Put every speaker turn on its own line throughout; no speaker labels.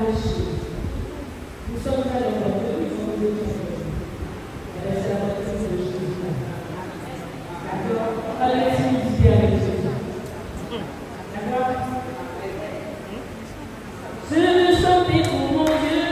Pour mon Dieu,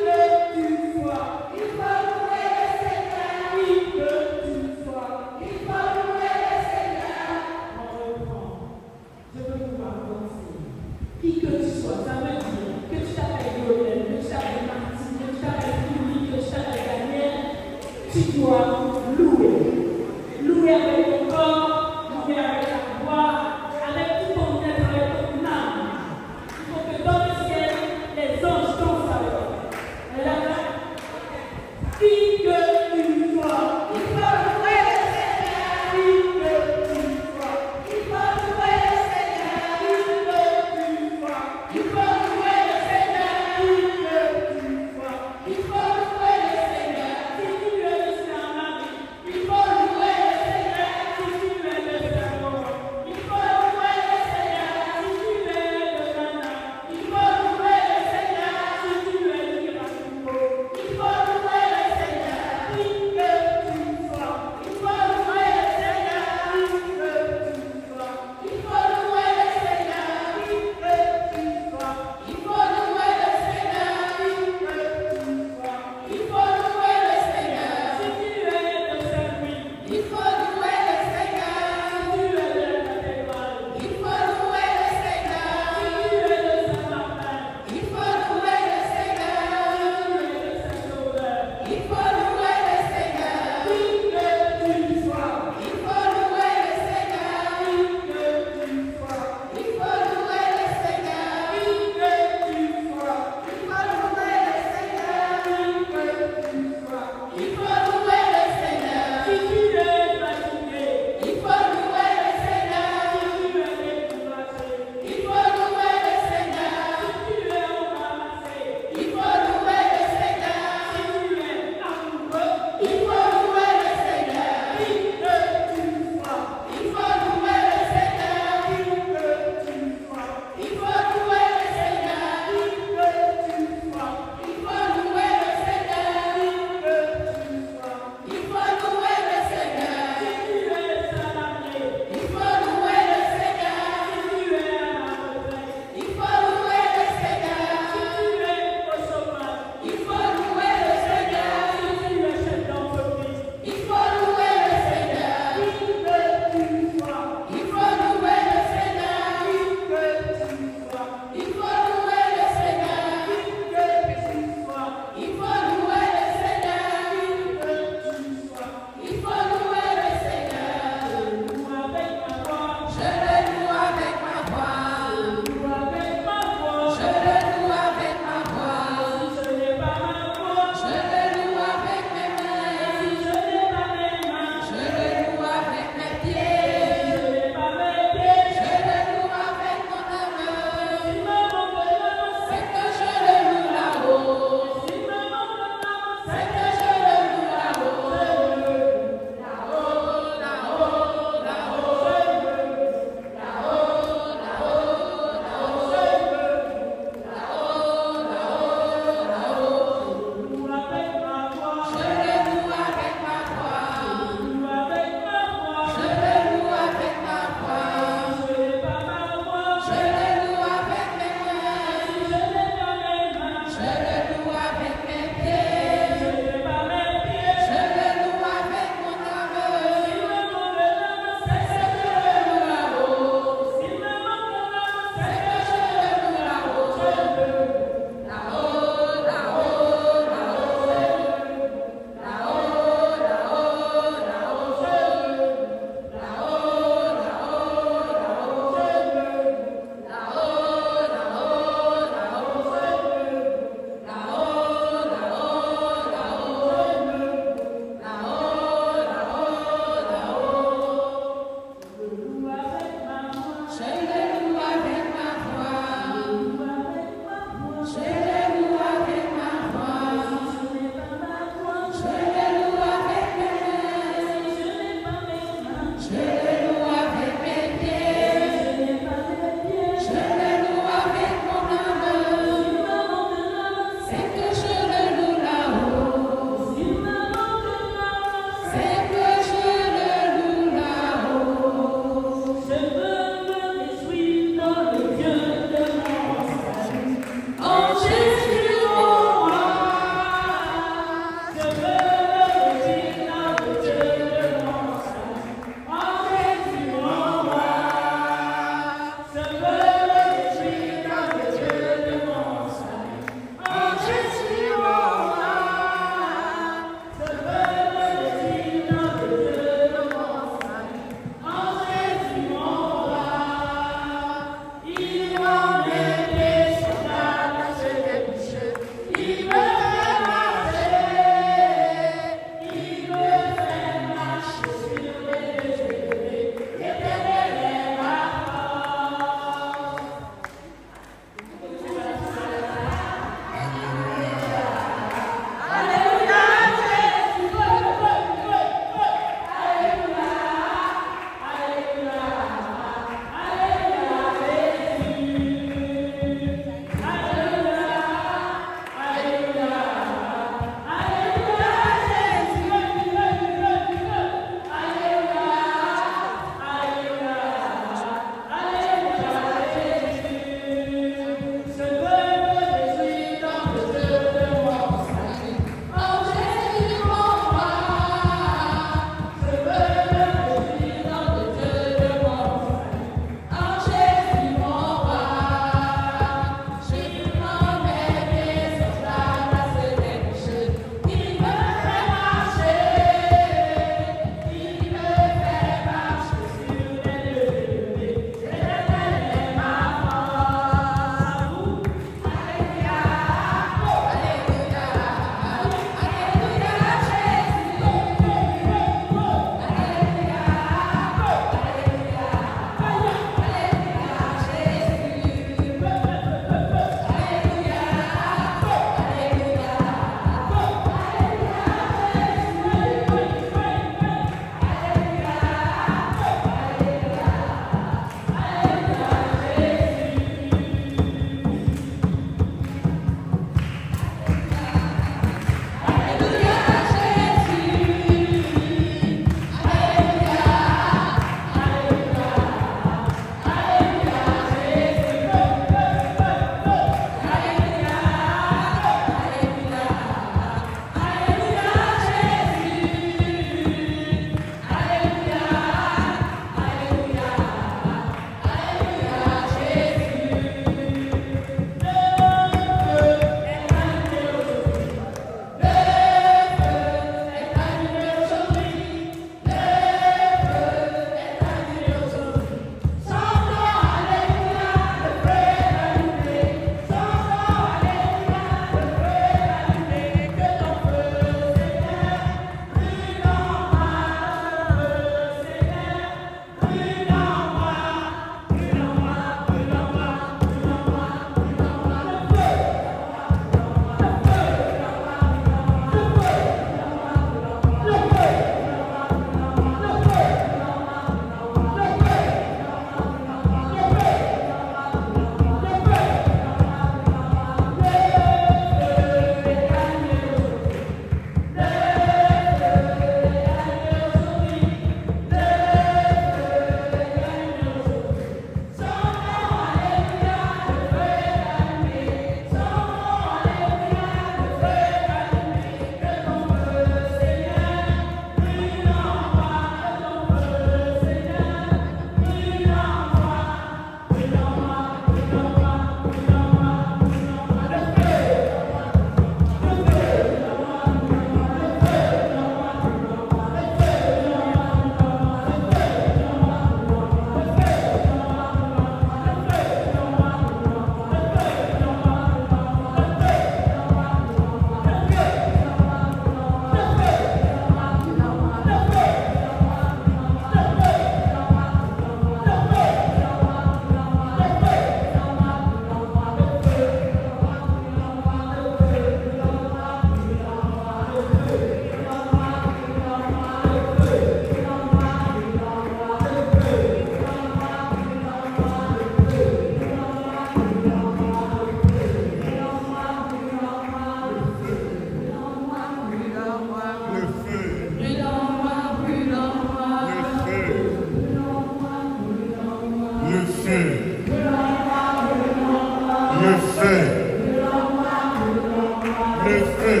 le feu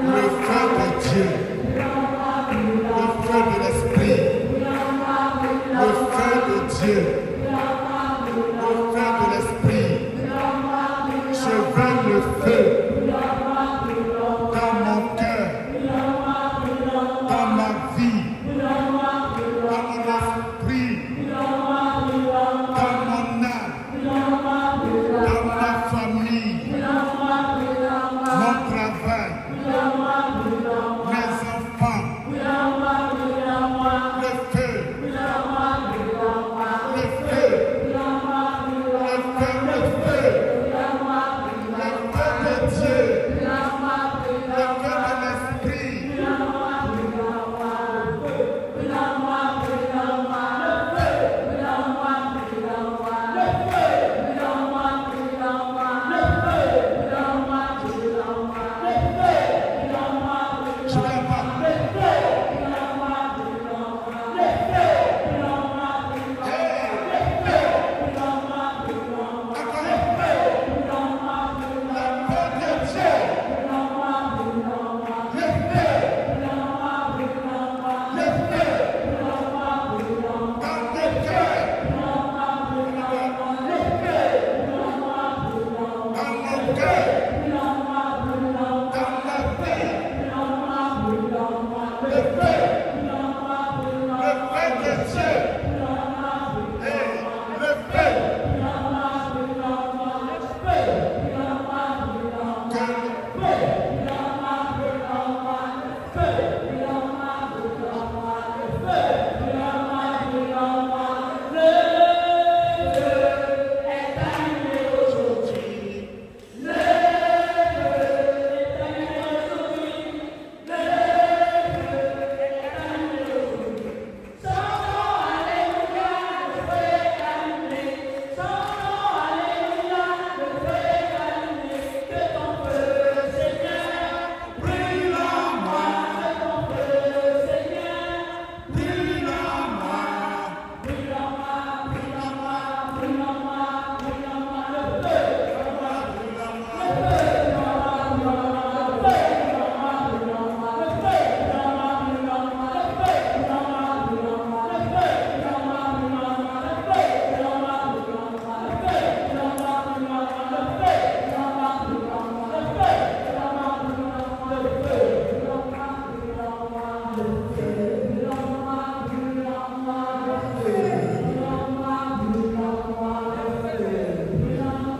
de Dieu, le feu de l'Esprit, le feu de Dieu, le feu de l'Esprit. Je veux le feu dans mon cœur, dans ma vie, dans mon esprit, dans mon âme, dans ma famille, mon travail, mes enfants. Le feu, le feu, le feu, le feu.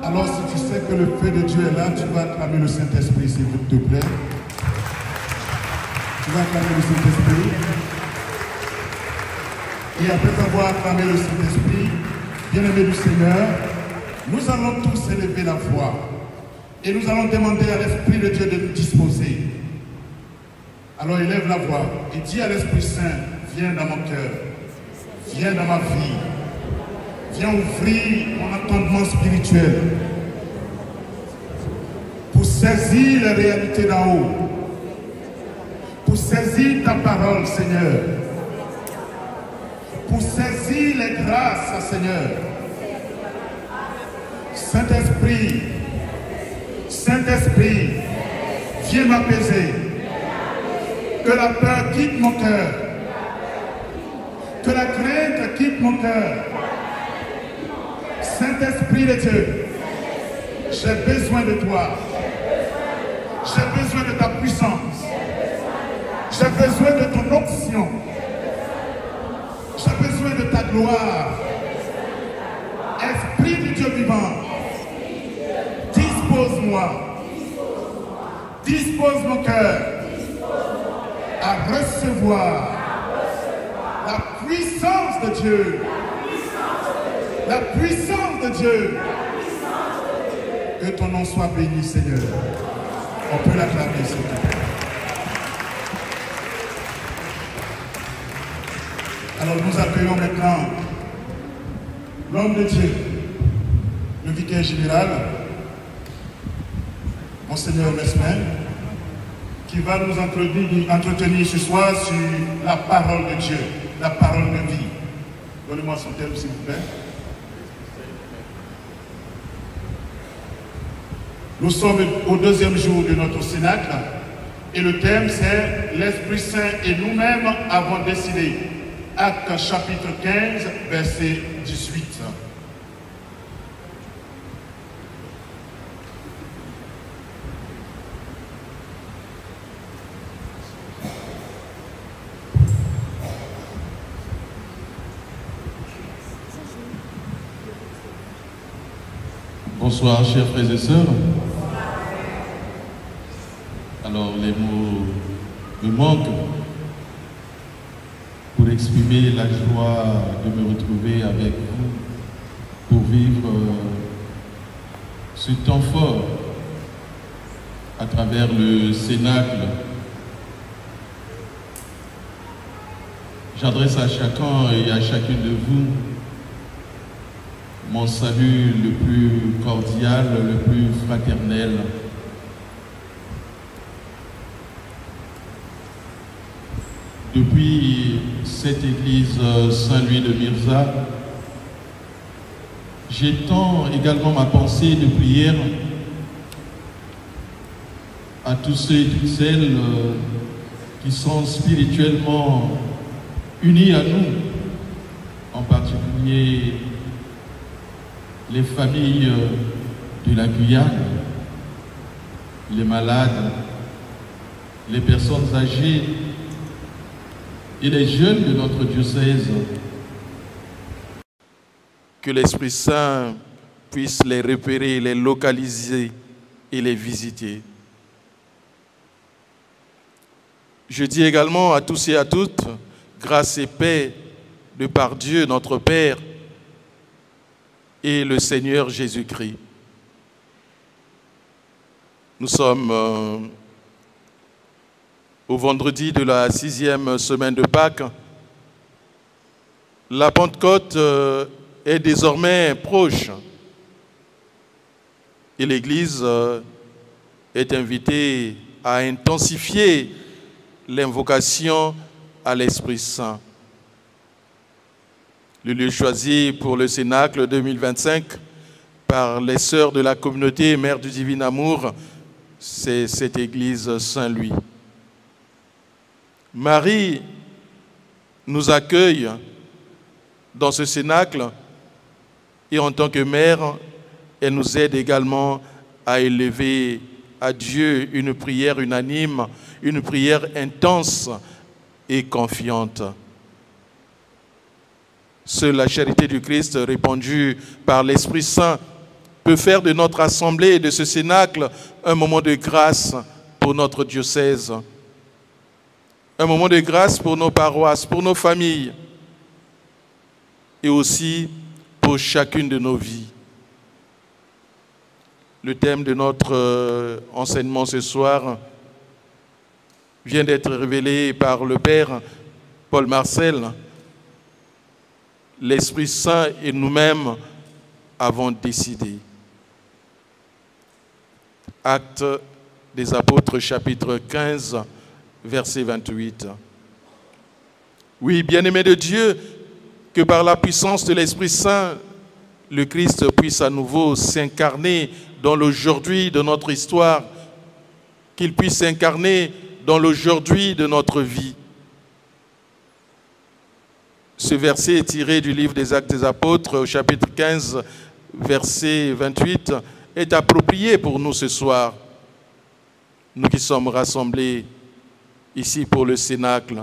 Alors si tu sais que le feu de Dieu est là, tu vas acclamer le Saint-Esprit, s'il te plaît. Tu vas acclamer le Saint-Esprit. Et après avoir acclamé le Saint-Esprit, bien-aimé du Seigneur, nous allons tous élever la voix. Et nous allons demander à l'Esprit de Dieu de nous disposer. Alors élève la voix et dis à l'Esprit Saint, viens dans mon cœur, viens dans ma vie, viens ouvrir mon entendement spirituel pour saisir les réalités d'en haut, pour saisir ta parole, Seigneur, pour saisir les grâces, Seigneur. Saint-Esprit, Saint-Esprit, viens m'apaiser. Que la peur quitte mon cœur. Que la crainte quitte mon cœur. Saint-Esprit de Dieu, j'ai besoin de toi. J'ai besoin de ta puissance. J'ai besoin de ton onction. J'ai besoin de ta gloire. Esprit du Dieu vivant, dispose-moi. Dispose mon cœur à recevoir la puissance de Dieu. La puissance de Dieu. Que ton nom soit béni, Seigneur. On peut l'acclamer, s'il te plaît. Alors nous accueillons maintenant l'homme de Dieu, le vicaire général, Monseigneur Mesmer, qui va nous entretenir ce soir sur la parole de Dieu, la parole de vie. Donnez-moi son thème, s'il vous plaît. Nous sommes au deuxième jour de notre cénacle et le thème c'est l'Esprit Saint et nous-mêmes avons décidé. Actes chapitre 15, verset 18.
Bonsoir, chers frères et sœurs. Alors, les mots me manquent pour exprimer la joie de me retrouver avec vous pour vivre ce temps fort à travers le cénacle. J'adresse à chacun et à chacune de vous mon salut le plus cordial, le plus fraternel. Depuis cette église Saint-Louis de Mirza, j'étends également ma pensée de prière à tous ceux et toutes celles qui sont spirituellement unis à nous, en particulier les familles de la Guyane, les malades, les personnes âgées et les jeunes de notre diocèse.
Que l'Esprit Saint puisse les repérer, les localiser et les visiter. Je dis également à tous et à toutes, grâce et paix de par Dieu notre Père et le Seigneur Jésus-Christ. Nous sommes au vendredi de la 6e semaine de Pâques. La Pentecôte est désormais proche et l'Église est invitée à intensifier l'invocation à l'Esprit Saint. Le lieu choisi pour le Cénacle 2025 par les sœurs de la communauté Mère du Divin Amour, c'est cette église Saint-Louis. Marie nous accueille dans ce Cénacle et en tant que mère, elle nous aide également à élever à Dieu une prière unanime, une prière intense et confiante. Seule la charité du Christ répandue par l'Esprit Saint peut faire de notre assemblée et de ce cénacle un moment de grâce pour notre diocèse, un moment de grâce pour nos paroisses, pour nos familles et aussi pour chacune de nos vies. Le thème de notre enseignement ce soir vient d'être révélé par le Père Paul Marcel. L'Esprit Saint et nous-mêmes avons décidé. Actes des Apôtres, chapitre 15, verset 28. Oui, bien-aimés de Dieu, que par la puissance de l'Esprit Saint, le Christ puisse à nouveau s'incarner dans l'aujourd'hui de notre histoire, qu'il puisse s'incarner dans l'aujourd'hui de notre vie. Ce verset est tiré du livre des Actes des Apôtres, au chapitre 15, verset 28, est approprié pour nous ce soir, nous qui sommes rassemblés ici pour le Cénacle,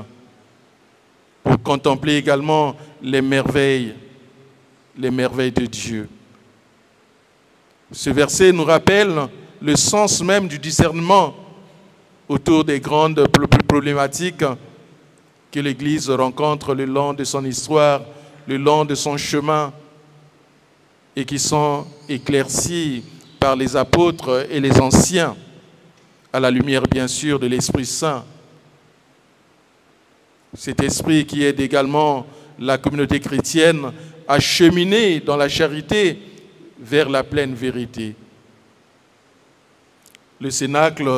pour contempler également les merveilles de Dieu. Ce verset nous rappelle le sens même du discernement autour des grandes problématiques que l'Église rencontre le long de son histoire, le long de son chemin, et qui sont éclaircies par les apôtres et les anciens, à la lumière bien sûr de l'Esprit Saint. Cet esprit qui aide également la communauté chrétienne à cheminer dans la charité vers la pleine vérité. Le Cénacle,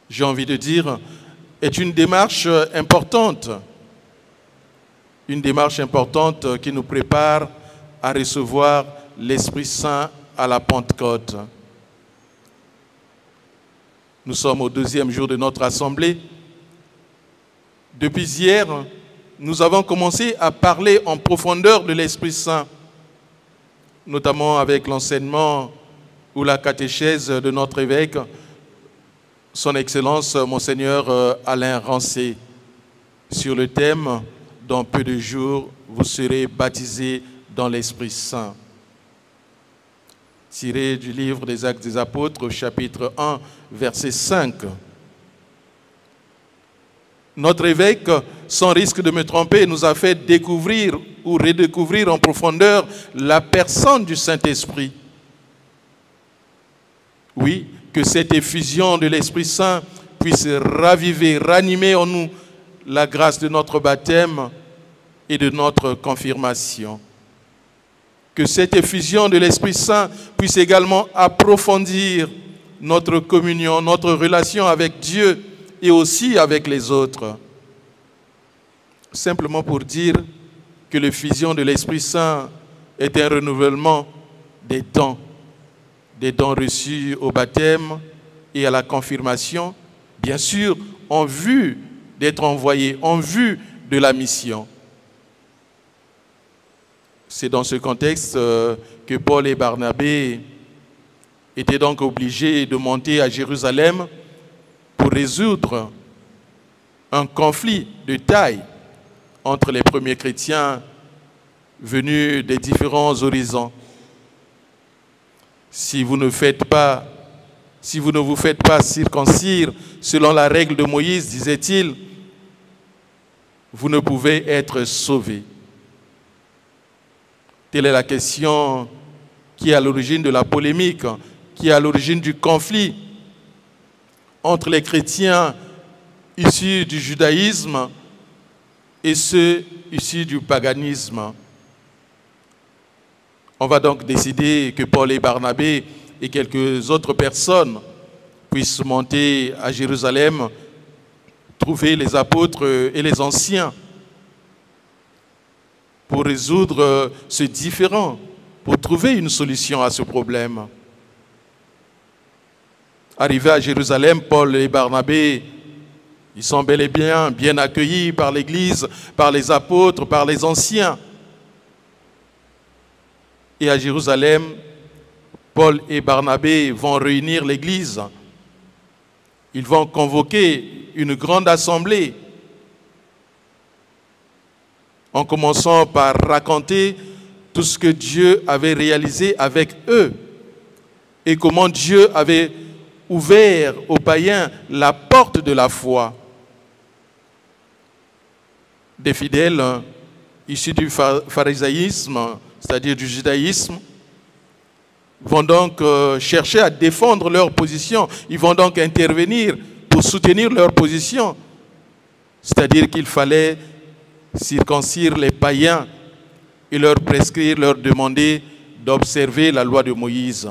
j'ai envie de dire, est une démarche importante qui nous prépare à recevoir l'Esprit Saint à la Pentecôte. Nous sommes au 2e jour de notre assemblée. Depuis hier, nous avons commencé à parler en profondeur de l'Esprit Saint, notamment avec l'enseignement ou la catéchèse de notre évêque, Son Excellence Monseigneur Alain Rancé, sur le thème « Dans peu de jours, vous serez baptisés dans l'Esprit Saint ». Tiré du livre des Actes des Apôtres, au chapitre 1, verset 5. Notre évêque, sans risque de me tromper, nous a fait découvrir ou redécouvrir en profondeur la personne du Saint-Esprit. Oui, que cette effusion de l'Esprit Saint puisse raviver, ranimer en nous la grâce de notre baptême et de notre confirmation. Que cette effusion de l'Esprit Saint puisse également approfondir notre communion, notre relation avec Dieu et aussi avec les autres. Simplement pour dire que l'effusion de l'Esprit Saint est un renouvellement des dons reçus au baptême et à la confirmation, bien sûr, en vue d'être envoyés, en vue de la mission. C'est dans ce contexte que Paul et Barnabé étaient donc obligés de monter à Jérusalem pour résoudre un conflit de taille entre les premiers chrétiens venus des différents horizons. Si vous ne vous faites pas circoncire selon la règle de Moïse, disait-il, vous ne pouvez être sauvés. Telle est la question qui est à l'origine de la polémique, qui est à l'origine du conflit entre les chrétiens issus du judaïsme et ceux issus du paganisme. On va donc décider que Paul et Barnabé et quelques autres personnes puissent monter à Jérusalem, trouver les apôtres et les anciens pour résoudre ce différend, pour trouver une solution à ce problème. Arrivés à Jérusalem, Paul et Barnabé, ils sont bel et bien accueillis par l'Église, par les apôtres, par les anciens. Et à Jérusalem, Paul et Barnabé vont réunir l'Église. Ils vont convoquer une grande assemblée, en commençant par raconter tout ce que Dieu avait réalisé avec eux et comment Dieu avait ouvert aux païens la porte de la foi. Des fidèles issus du pharisaïsme, c'est-à-dire du judaïsme, vont donc chercher à défendre leur position. Ils vont donc intervenir pour soutenir leur position. C'est-à-dire qu'il fallait circoncire les païens et leur prescrire, leur demander d'observer la loi de Moïse.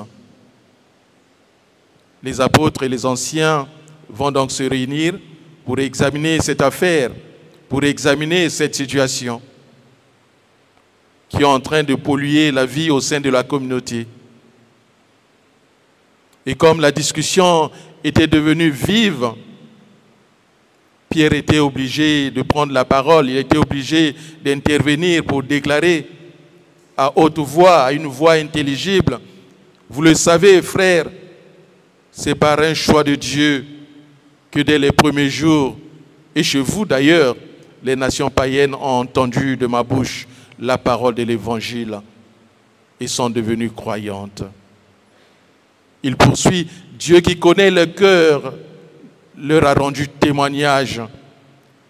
Les apôtres et les anciens vont donc se réunir pour examiner cette affaire, pour examiner cette situation qui est en train de polluer la vie au sein de la communauté. Et comme la discussion était devenue vive, Pierre était obligé de prendre la parole, il était obligé d'intervenir pour déclarer à haute voix, à une voix intelligible, vous le savez, frères, c'est par un choix de Dieu que dès les premiers jours, et chez vous d'ailleurs, les nations païennes ont entendu de ma bouche la parole de l'Évangile et sont devenues croyantes. Il poursuit, Dieu qui connaît le cœur leur a rendu témoignage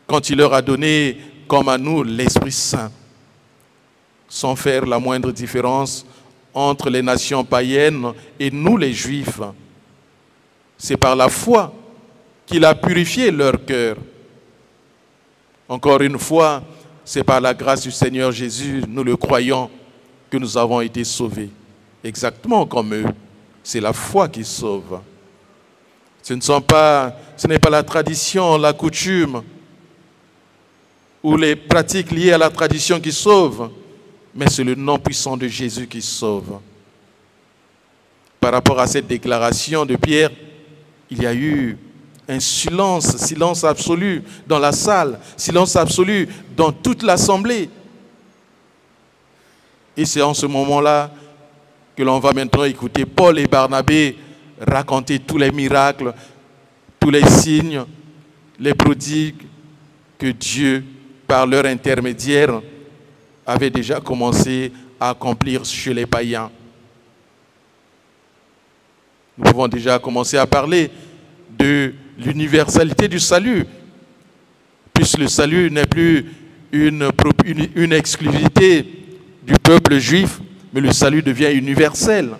quand il leur a donné, comme à nous, l'Esprit Saint, sans faire la moindre différence entre les nations païennes et nous les Juifs. C'est par la foi qu'il a purifié leur cœur. Encore une fois, c'est par la grâce du Seigneur Jésus, nous le croyons, que nous avons été sauvés. Exactement comme eux. C'est la foi qui sauve. Ce n'est pas la tradition, la coutume ou les pratiques liées à la tradition qui sauvent, mais c'est le nom puissant de Jésus qui sauve. Par rapport à cette déclaration de Pierre, il y a eu un silence, silence absolu dans la salle, silence absolu dans toute l'assemblée. Et c'est en ce moment-là que l'on va maintenant écouter Paul et Barnabé raconter tous les miracles, tous les signes, les prodigues que Dieu, par leur intermédiaire, avait déjà commencé à accomplir chez les païens. Nous pouvons déjà commencer à parler de l'universalité du salut, puisque le salut n'est plus une exclusivité du peuple juif, mais le salut devient universel.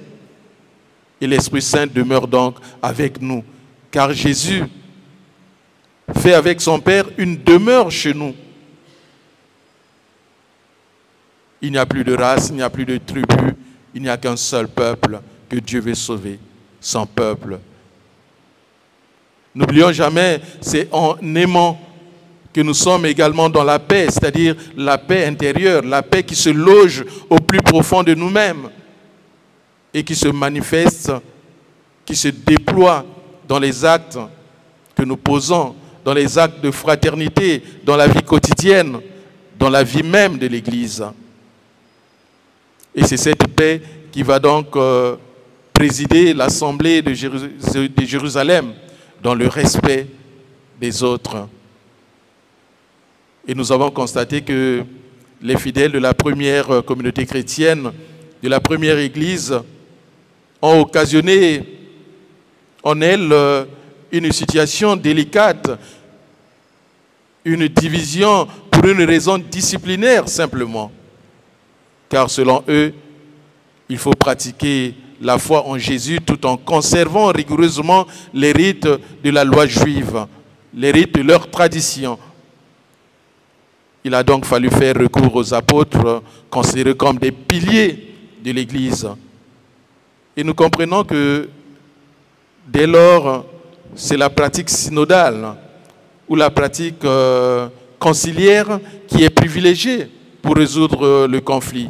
Et l'Esprit Saint demeure donc avec nous, car Jésus fait avec son Père une demeure chez nous. Il n'y a plus de race, il n'y a plus de tribu, il n'y a qu'un seul peuple que Dieu veut sauver, son peuple. N'oublions jamais, c'est en aimant que nous sommes également dans la paix, c'est-à-dire la paix intérieure, la paix qui se loge au plus profond de nous-mêmes et qui se manifeste, qui se déploie dans les actes que nous posons, dans les actes de fraternité, dans la vie quotidienne, dans la vie même de l'Église. Et c'est cette paix qui va donc présider l'Assemblée de Jérusalem dans le respect des autres. Et nous avons constaté que les fidèles de la première communauté chrétienne, de la première Église, ont occasionné en elle une situation délicate, une division pour une raison disciplinaire simplement. Car selon eux, il faut pratiquer la foi en Jésus tout en conservant rigoureusement les rites de la loi juive, les rites de leur tradition. Il a donc fallu faire recours aux apôtres considérés comme des piliers de l'Église. Et nous comprenons que dès lors, c'est la pratique synodale ou la pratique conciliaire qui est privilégiée pour résoudre le conflit.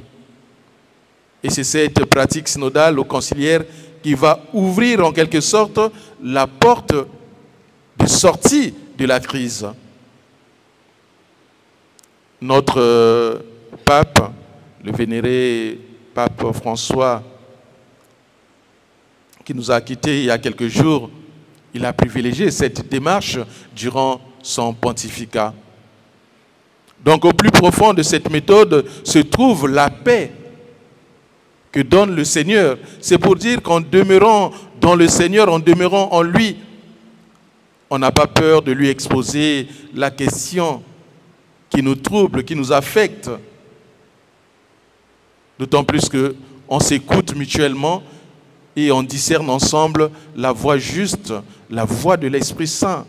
Et c'est cette pratique synodale ou conciliaire qui va ouvrir en quelque sorte la porte de sortie de la crise. Notre pape, le vénéré pape François, qui nous a quittés il y a quelques jours, il a privilégié cette démarche durant son pontificat. Donc au plus profond de cette méthode se trouve la paix que donne le Seigneur. C'est pour dire qu'en demeurant dans le Seigneur, en demeurant en lui, on n'a pas peur de lui exposer la question qui nous trouble, qui nous affecte. D'autant plus qu'on s'écoute mutuellement et on discerne ensemble la voie juste, la voie de l'Esprit Saint.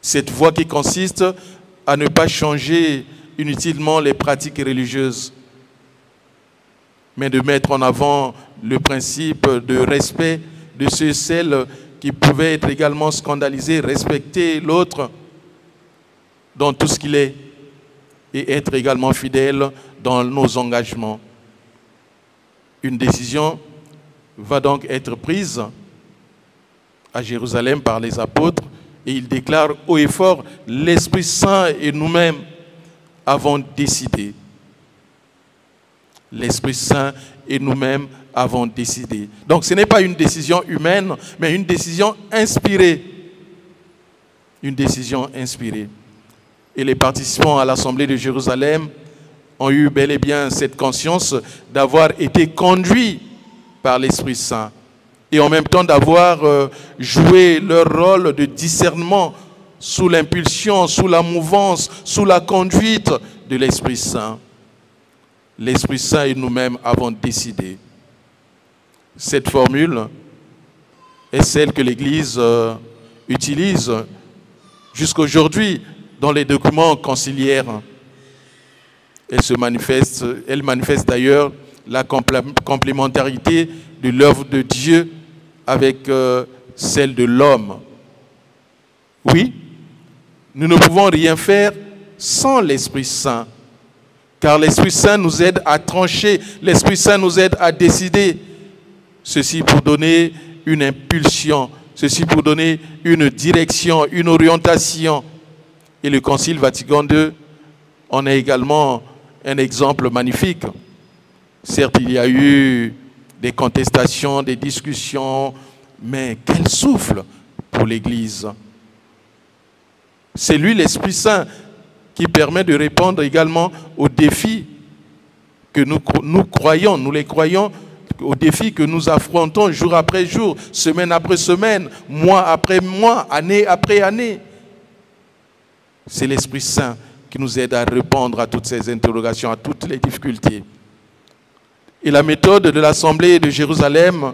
Cette voie qui consiste à ne pas changer inutilement les pratiques religieuses, mais de mettre en avant le principe de respect de ceux et celles qui pouvaient être également scandalisés, respecter l'autre dans tout ce qu'il est et être également fidèle dans nos engagements. Une décision va donc être prise à Jérusalem par les apôtres et ils déclarent haut et fort: l'Esprit Saint et nous-mêmes avons décidé. L'Esprit Saint et nous-mêmes avons décidé. Donc ce n'est pas une décision humaine, mais une décision inspirée. Une décision inspirée. Et les participants à l'Assemblée de Jérusalem ont eu bel et bien cette conscience d'avoir été conduits par l'Esprit Saint et en même temps d'avoir joué leur rôle de discernement sous l'impulsion, sous la mouvance, sous la conduite de l'Esprit Saint. L'Esprit Saint et nous-mêmes avons décidé. Cette formule est celle que l'Église utilise jusqu'aujourd'hui dans les documents conciliaires. Elle manifeste d'ailleurs la complémentarité de l'œuvre de Dieu avec celle de l'homme. Oui, nous ne pouvons rien faire sans l'Esprit Saint. Car l'Esprit Saint nous aide à trancher, l'Esprit Saint nous aide à décider. Ceci pour donner une impulsion, Ceci pour donner une direction, une orientation. Et le Concile Vatican II en est également un exemple magnifique. Certes, il y a eu des contestations, des discussions, mais quel souffle pour l'Église. C'est lui, l'Esprit Saint, qui permet de répondre également aux défis que nous croyons, nous les croyons, aux défis que nous affrontons jour après jour, semaine après semaine, mois après mois, année après année. C'est l'Esprit Saint qui nous aide à répondre à toutes ces interrogations, à toutes les difficultés. Et la méthode de l'Assemblée de Jérusalem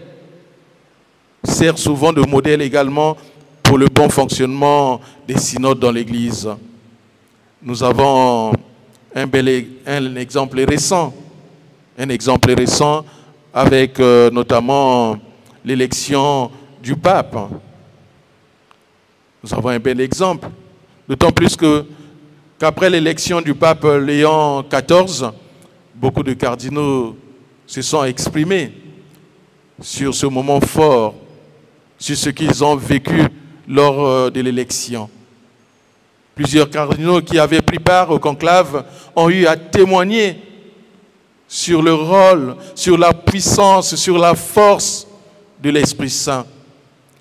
sert souvent de modèle également pour le bon fonctionnement des synodes dans l'Église. Nous avons un exemple récent avec notamment l'élection du pape. Nous avons un bel exemple, d'autant plus qu'après l'élection du pape Léon XIV, beaucoup de cardinaux se sont exprimés sur ce moment fort, sur ce qu'ils ont vécu lors de l'élection. Plusieurs cardinaux qui avaient pris part au conclave ont eu à témoigner sur le rôle, sur la puissance, sur la force de l'Esprit Saint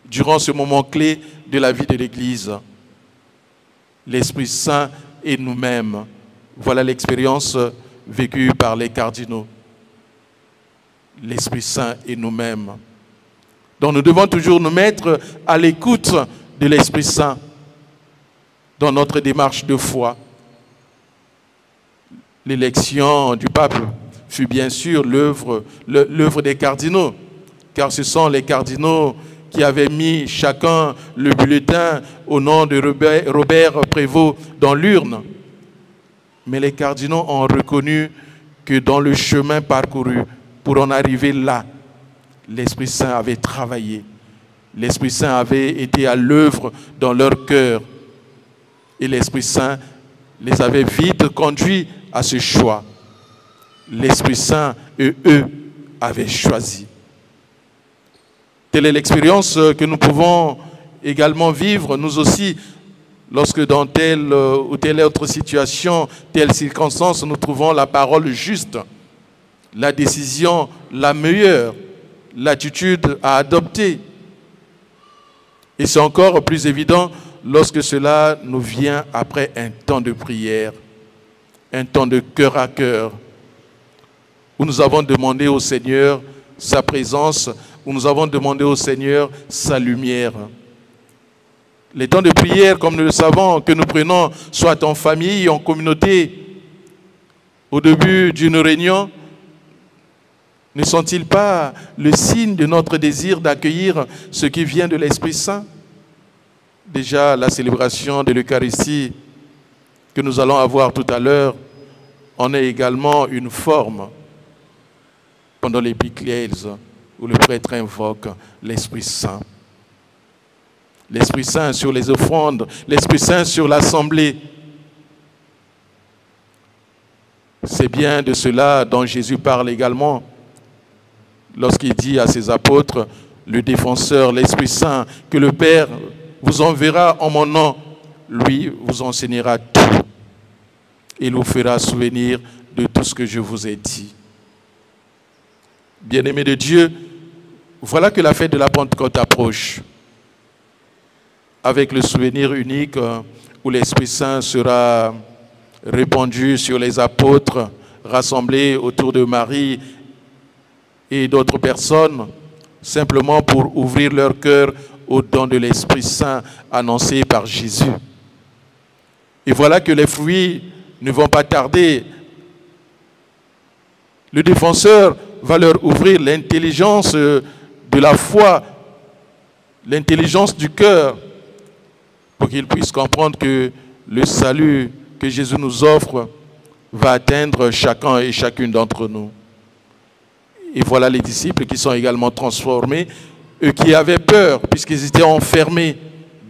durant ce moment clé de la vie de l'Église. L'Esprit Saint et nous-mêmes, voilà l'expérience vécue par les cardinaux. L'Esprit Saint et nous-mêmes. Donc nous devons toujours nous mettre à l'écoute de l'Esprit Saint dans notre démarche de foi. L'élection du pape fut bien sûr l'œuvre des cardinaux, car ce sont les cardinaux qui avaient mis chacun le bulletin au nom de Robert Prévost dans l'urne. Mais les cardinaux ont reconnu que dans le chemin parcouru, pour en arriver là, l'Esprit Saint avait travaillé. L'Esprit Saint avait été à l'œuvre dans leur cœur. Et l'Esprit Saint les avait vite conduits à ce choix. L'Esprit Saint et eux avaient choisi. Telle est l'expérience que nous pouvons également vivre, nous aussi, lorsque dans telle ou telle autre situation, telle circonstance, nous trouvons la parole juste, la décision la meilleure, l'attitude à adopter. Et c'est encore plus évident lorsque cela nous vient après un temps de prière, un temps de cœur à cœur, où nous avons demandé au Seigneur sa présence, où nous avons demandé au Seigneur sa lumière. Les temps de prière, comme nous le savons, que nous prenons soit en famille, en communauté, au début d'une réunion, ne sont-ils pas le signe de notre désir d'accueillir ce qui vient de l'Esprit Saint? Déjà, la célébration de l'Eucharistie que nous allons avoir tout à l'heure en est également une forme pendant l'épiclèse où le prêtre invoque l'Esprit Saint. L'Esprit Saint sur les offrandes, l'Esprit Saint sur l'assemblée. C'est bien de cela dont Jésus parle également lorsqu'il dit à ses apôtres, le défenseur, l'Esprit Saint, que le Père vous enverra en mon nom, lui vous enseignera tout. Il vous fera souvenir de tout ce que je vous ai dit. Bien-aimés de Dieu, voilà que la fête de la Pentecôte approche, avec le souvenir unique où l'Esprit Saint sera répandu sur les apôtres, rassemblés autour de Marie et d'autres personnes, simplement pour ouvrir leur cœur au don de l'Esprit Saint annoncé par Jésus. Et voilà que les fruits ne vont pas tarder. Le défenseur va leur ouvrir l'intelligence de la foi, l'intelligence du cœur, pour qu'ils puissent comprendre que le salut que Jésus nous offre va atteindre chacun et chacune d'entre nous. Et voilà les disciples qui sont également transformés, eux qui avaient peur, puisqu'ils étaient enfermés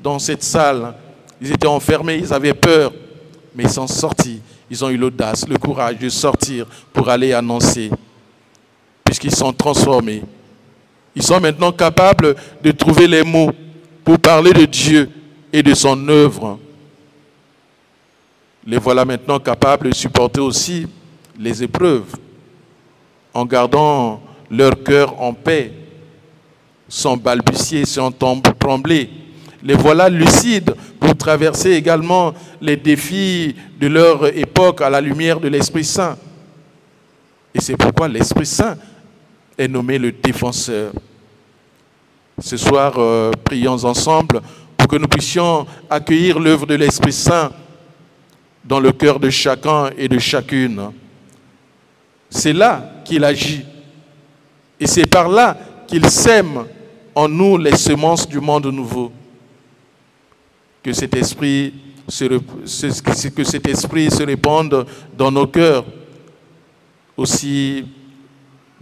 dans cette salle. Ils étaient enfermés, ils avaient peur, mais ils sont sortis. Ils ont eu l'audace, le courage de sortir pour aller annoncer, puisqu'ils sont transformés. Ils sont maintenant capables de trouver les mots pour parler de Dieu et de son œuvre. Les voilà maintenant capables de supporter aussi les épreuves en gardant leur cœur en paix, sans balbutier, sans trembler. Les voilà lucides pour traverser également les défis de leur époque à la lumière de l'Esprit Saint. Et c'est pourquoi l'Esprit Saint est nommé le défenseur. Ce soir, prions ensemble pour que nous puissions accueillir l'œuvre de l'Esprit Saint dans le cœur de chacun et de chacune. C'est là qu'il agit. Et c'est par là qu'il sème en nous les semences du monde nouveau. Que cet esprit se répande dans nos cœurs, aussi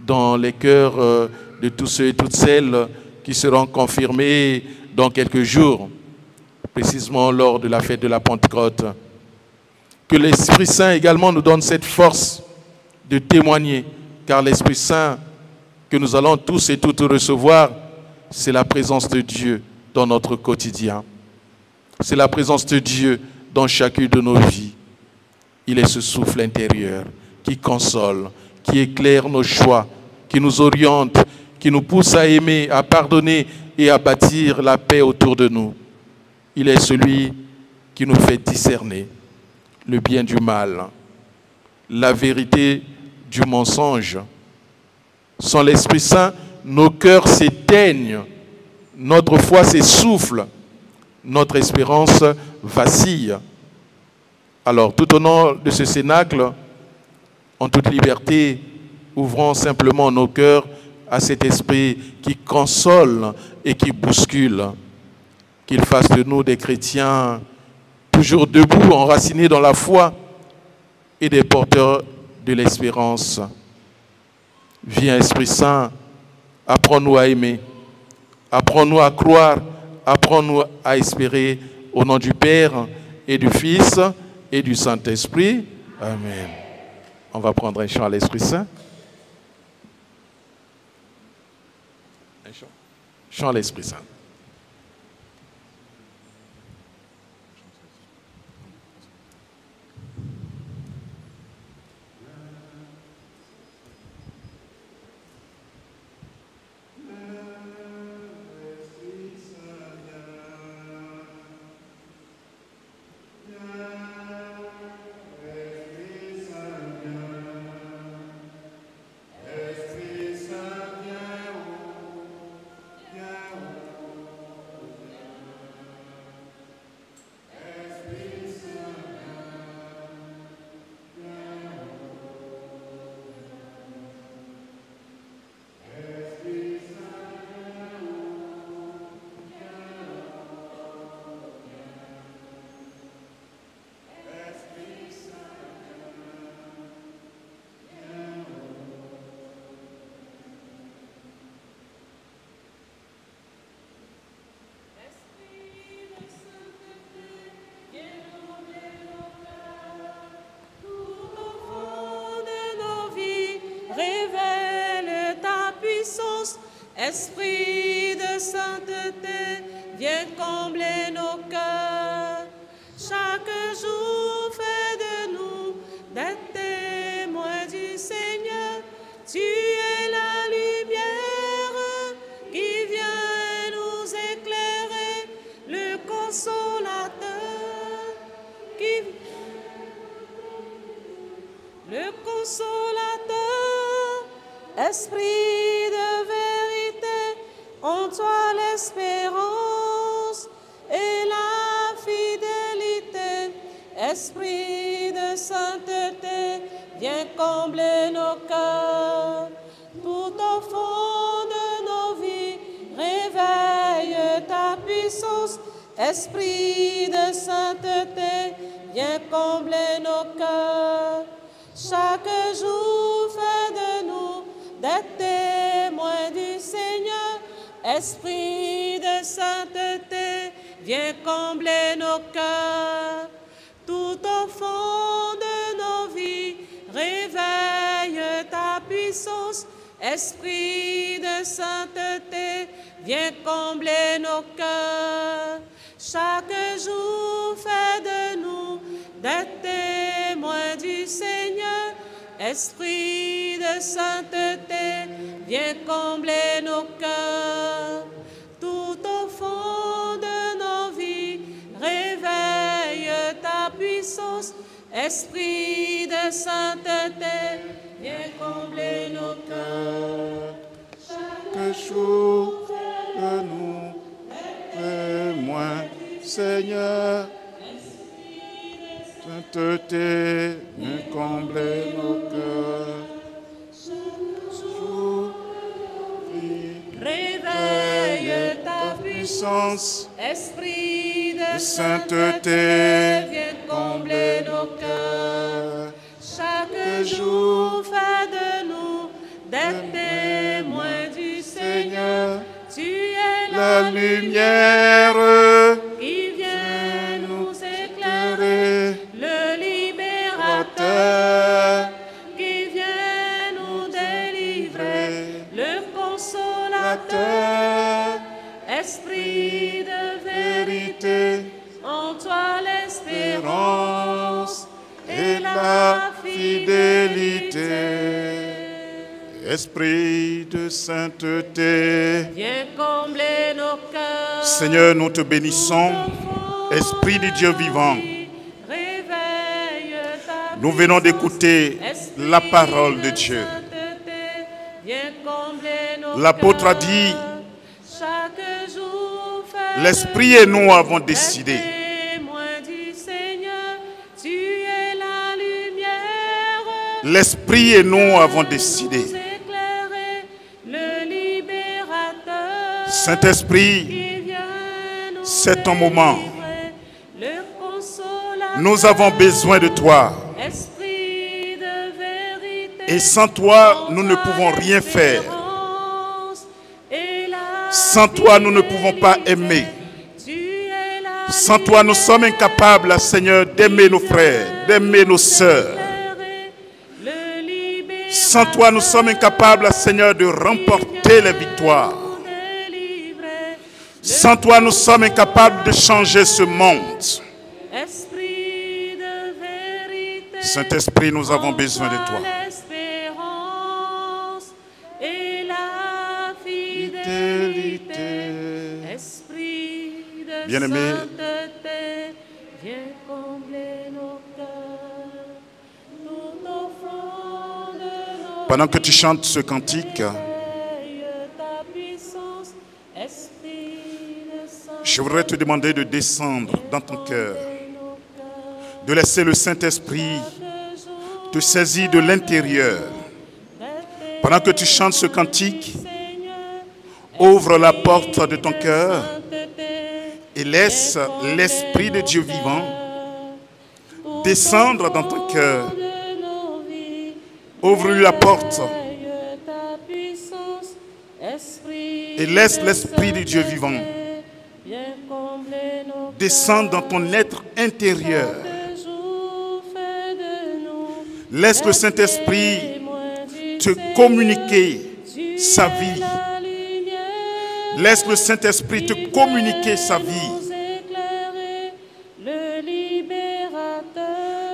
dans les cœurs de tous ceux et toutes celles qui seront confirmés dans quelques jours, précisément lors de la fête de la Pentecôte. Que l'Esprit Saint également nous donne cette force de témoigner, car l'Esprit Saint que nous allons tous et toutes recevoir, c'est la présence de Dieu dans notre quotidien. C'est la présence de Dieu dans chacune de nos vies. Il est ce souffle intérieur qui console, qui éclaire nos choix, qui nous oriente, qui nous pousse à aimer, à pardonner et à bâtir la paix autour de nous. Il est celui qui nous fait discerner le bien du mal, la vérité du mensonge. Sans l'Esprit Saint, nos cœurs s'éteignent, notre foi s'essouffle, notre espérance vacille. Alors, tout au long de ce cénacle, en toute liberté, ouvrons simplement nos cœurs à cet esprit qui console et qui bouscule. Qu'il fasse de nous des chrétiens toujours debout, enracinés dans la foi et des porteurs de l'espérance. Viens, Esprit Saint, apprends-nous à aimer, apprends-nous à croire, apprends-nous à espérer au nom du Père et du Fils et du Saint-Esprit. Amen. On va prendre un chant à l'Esprit Saint. Un chant. Chant à l'Esprit Saint.
Esprit de sainteté, viens combler nos cœurs. Chaque jour, fais de nous des témoins du Seigneur. Tu es la lumière qui vient nous éclairer, le consolateur le consolateur, esprit de vérité, en toi l'espérance et la fidélité. Esprit de sainteté, viens combler nos cœurs. Tout au fond de nos vies, réveille ta puissance. Esprit de sainteté, viens combler nos cœurs. Chaque jour, fais de nous des témoins du Seigneur. Esprit de sainteté, viens combler nos cœurs. Tout au fond de nos vies, réveille ta puissance. Esprit de sainteté, viens combler nos cœurs. Chaque jour fais de nous des témoins du Seigneur. Esprit de sainteté, viens combler nos cœurs. Tout au fond de nos vies, réveille ta puissance. Esprit de sainteté, viens combler nos cœurs.
Chaque jour de nous, témoins, Seigneur. Sainteté, viens combler nos cœurs.
Réveille ta puissance, Esprit de sainteté, viens combler nos cœurs. Chaque jour fais de nous des témoins du Seigneur. Tu es
La lumière
qui vient nous éclairer, le libérateur qui vient nous délivrer, le consolateur, esprit de vérité, en toi l'espérance et la fidélité.
Esprit de sainteté,
Viens combler nos cœurs.
Seigneur, nous te bénissons. Esprit du Dieu vivant,
Réveille ta
nous venons d'écouter
Esprit
la parole de Dieu.
sainteté, viens combler nos
L'apôtre a
cœurs.
dit,
Chaque jour fais
l'Esprit et nous avons
des
décidé.
témoins du Seigneur. Tu es la lumière.
L'Esprit et nous avons décidé.
Nous éclairer, le libérateur
Saint-Esprit,
qui vient nous
c'est ton moment.
délivrer, le consolateur,
Nous avons besoin de toi.
esprit de vérité,
Et sans toi, nous ne pouvons rien faire. Sans toi, nous ne pouvons pas aimer. Sans toi, nous sommes incapables, Seigneur, d'aimer nos frères, d'aimer nos sœurs. Sans toi, nous sommes incapables, Seigneur, de remporter les victoires. Sans toi, nous sommes incapables de changer ce monde. Saint-Esprit, nous avons besoin de toi.
L'espérance et la fidélité. Esprit de
Bien-aimé,
sainteté, viens combler nos cœurs. Tout au fond de nos
pendant que tu chantes ce cantique,
Réveille ta puissance, esprit de sainteté,
je voudrais te demander de descendre dans ton cœur,
nos cœurs.
de laisser le Saint-Esprit te saisir de l'intérieur. Pendant que tu chantes ce cantique, ouvre la porte de ton cœur et laisse l'Esprit de Dieu vivant descendre dans ton cœur. Ouvre-lui la porte et laisse l'Esprit de Dieu vivant descendre dans ton être intérieur. Laisse le Saint-Esprit te communiquer sa vie. Laisse le Saint-Esprit te communiquer sa vie.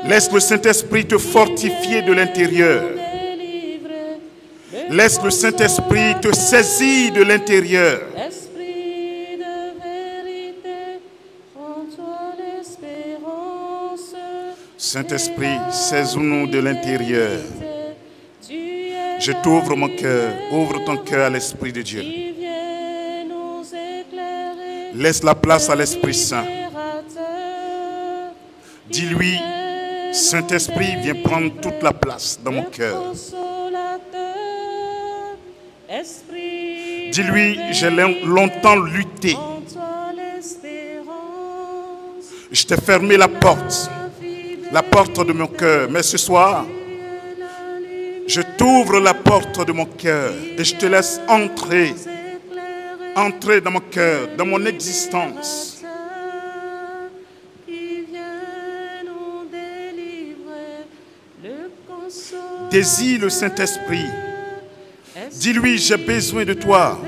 Laisse le Saint-Esprit te fortifier de l'intérieur. Laisse le Saint-Esprit te saisir de l'intérieur.
Esprit de vérité, en toi l'espérance.
Saint-Esprit, saisis-nous de l'intérieur. Je t'ouvre mon cœur. Ouvre ton cœur à l'Esprit de Dieu. Laisse la place à l'Esprit Saint. Dis-lui, Saint-Esprit, viens prendre toute la place dans mon cœur. Dis-lui, j'ai longtemps lutté. Je t'ai fermé la porte de mon cœur. Mais ce soir, je t'ouvre la porte de mon cœur et je te laisse entrer dans mon cœur, dans mon existence. Désire le Saint-Esprit. Dis-lui, j'ai besoin de toi.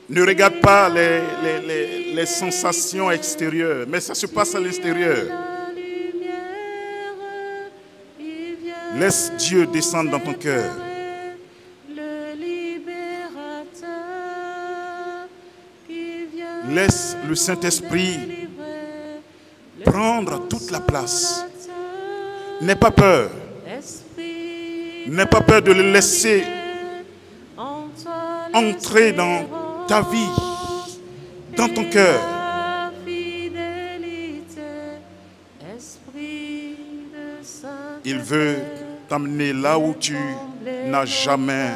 Ne regarde pas les sensations extérieures, mais ça se passe à l'intérieur. Laisse Dieu descendre dans ton cœur. Laisse le Saint-Esprit prendre toute la place. N'aie pas peur. N'aie pas peur de le laisser entrer dans ta vie, dans ton cœur. Il veut t'amener là où tu n'as jamais.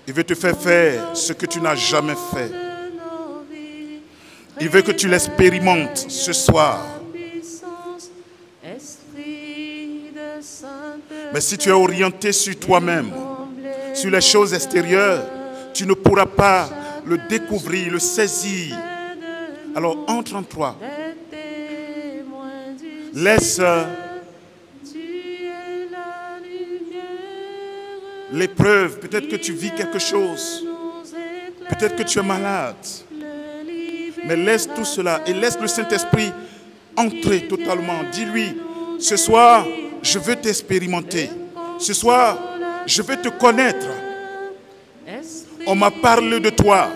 Il veut te faire faire ce que tu n'as jamais fait. Il veut que tu l'expérimentes ce soir. Mais si tu es orienté sur toi-même, sur les choses extérieures, tu ne pourras pas le découvrir, le saisir. Alors entre en toi. Laisse l'épreuve. Peut-être que tu vis quelque chose. Peut-être que tu es malade. Mais laisse tout cela et laisse le Saint-Esprit entrer totalement. Dis-lui, ce soir, je veux t'expérimenter. Ce soir, je veux te connaître. On m'a parlé de toi.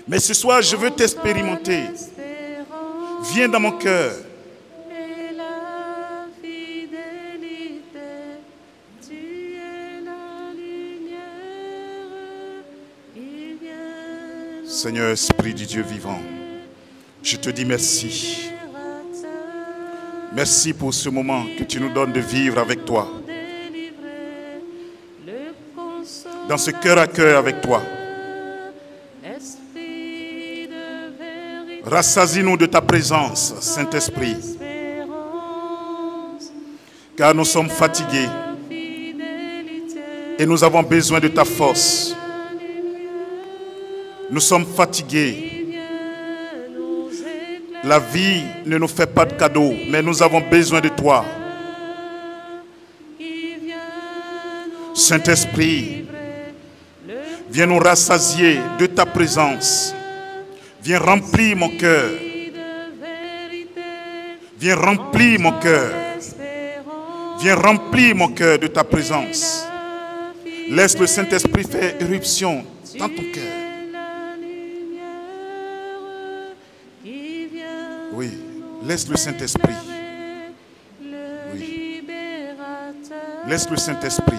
Mais ce soir, je veux t'expérimenter. Viens dans mon cœur. Seigneur, Esprit du Dieu vivant, je te dis merci. Merci pour ce moment que tu nous donnes de vivre avec toi. Dans ce cœur à cœur avec toi. Rassasie-nous de ta présence, Saint-Esprit. Car nous sommes fatigués et nous avons besoin de ta force. Nous sommes fatigués. La vie ne nous fait pas de cadeaux, mais nous avons besoin de toi. Saint-Esprit, viens nous rassasier de ta présence. Viens remplir mon cœur. Viens remplir mon cœur. Viens remplir mon cœur de ta présence. Laisse le Saint-Esprit faire éruption dans ton cœur. Oui, laisse le Saint-Esprit. Oui. Laisse le Saint-Esprit.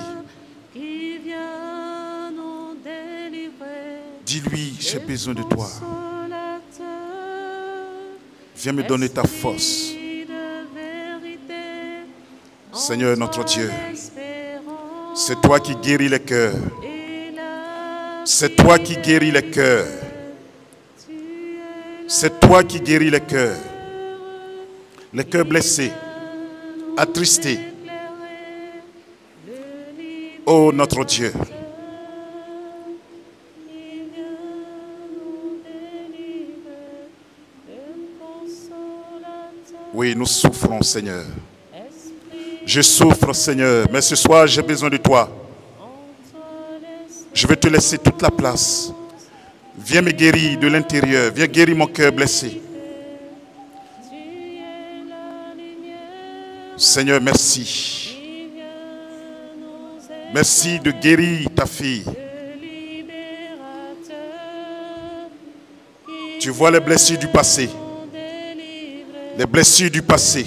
Dis-lui, j'ai besoin de toi. Viens me donner ta force. Seigneur notre Dieu, c'est toi qui guéris les cœurs. C'est toi qui guéris les cœurs. C'est toi qui guéris les cœurs blessés, attristés. Oh notre Dieu. Oui, nous souffrons, Seigneur. Je souffre, Seigneur, mais ce soir, j'ai besoin de toi. Je vais te laisser toute la place. Viens me guérir de l'intérieur. Viens guérir mon cœur blessé. Seigneur, merci. Merci de guérir ta fille. Tu vois les blessures du passé. Les blessures du passé.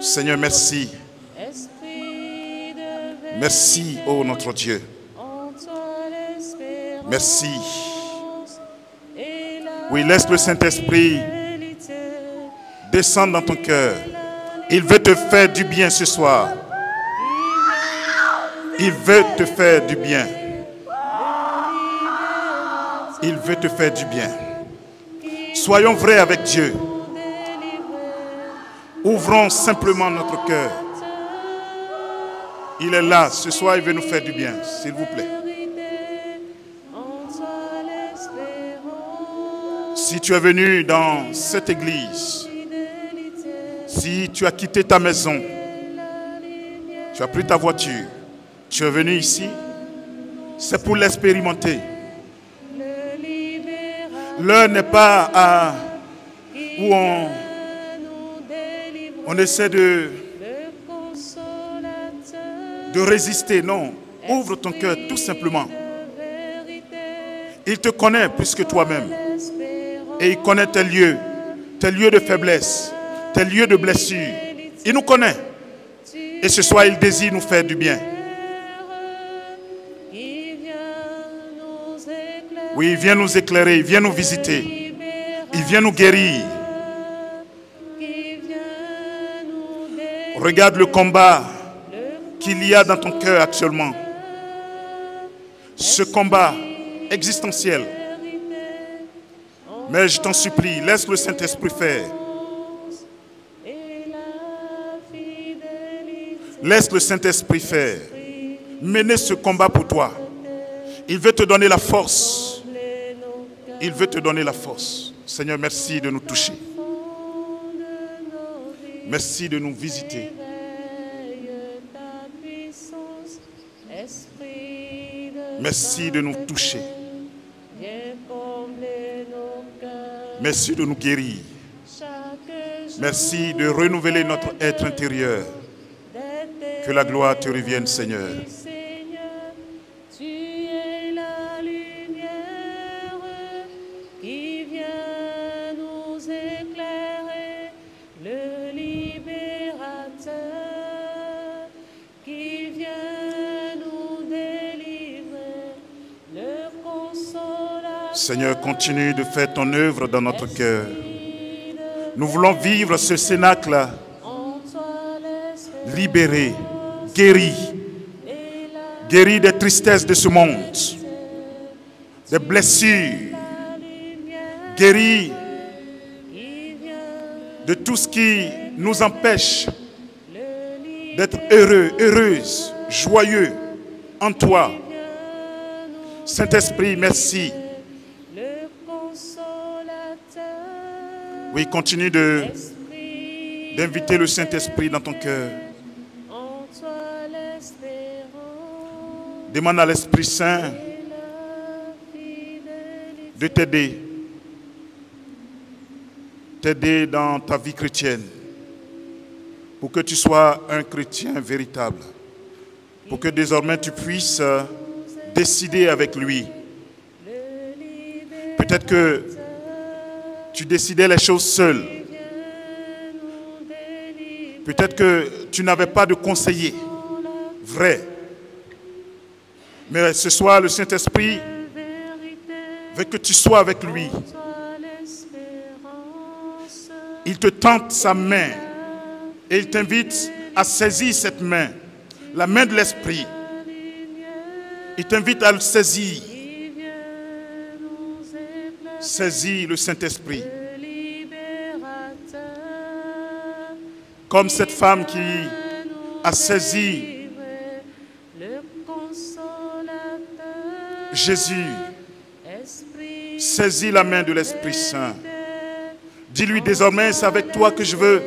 Seigneur, merci. Merci, ô notre Dieu. Merci. Oui, laisse le Saint-Esprit descendre dans ton cœur. Il veut te faire du bien ce soir. Il veut te faire du bien. Il veut te faire du bien. Soyons vrais avec Dieu. Ouvrons simplement notre cœur. Il est là. Ce soir, il veut nous faire du bien. S'il vous plaît. Si tu es venu dans cette église, si tu as quitté ta maison, tu as pris ta voiture, tu es venu ici, c'est pour l'expérimenter. L'heure n'est pas où on essaie de résister. Non, ouvre ton cœur tout simplement. Il te connaît plus que toi-même. Et il connaît tes lieux de faiblesse, tes lieux de blessure. Il nous connaît. Et ce soir, il désire nous faire du bien. Oui, il vient nous éclairer, il vient nous visiter. Il vient nous guérir. Regarde le combat qu'il y a dans ton cœur actuellement. Ce combat existentiel. Mais je t'en supplie, laisse le Saint-Esprit faire. Laisse le Saint-Esprit faire. Mener ce combat pour toi. Il veut te donner la force. Il veut te donner la force. Seigneur, merci de nous toucher. Merci de nous visiter. Merci de nous toucher. Merci de nous guérir. Merci de renouveler notre être intérieur. Que la gloire te revienne, Seigneur.
Tu es la lumière qui vient nous éclairer, le libérateur qui vient nous délivrer, le consolateur.
Seigneur, continue de faire ton œuvre dans notre cœur. Nous voulons vivre ce cénacle libéré, guéri des tristesses de ce monde, des blessures, guéri de tout ce qui nous empêche d'être heureux, heureuse, joyeux en toi. Saint-Esprit, merci. Oui, continue d'inviter le Saint-Esprit dans ton cœur. Demande à l'Esprit Saint de t'aider dans ta vie chrétienne, pour que tu sois un chrétien véritable, pour que désormais tu puisses décider avec lui. Peut-être que tu décidais les choses seul. Peut-être que tu n'avais pas de conseiller vrai. Mais ce soir, le Saint-Esprit veut que tu sois avec lui. Il te tente sa main et il t'invite à saisir cette main, la main de l'Esprit. Il t'invite à le saisir. Saisis le Saint-Esprit. Comme cette femme qui a saisi Jésus, saisis la main de l'Esprit Saint. Dis-lui désormais, c'est avec toi que je veux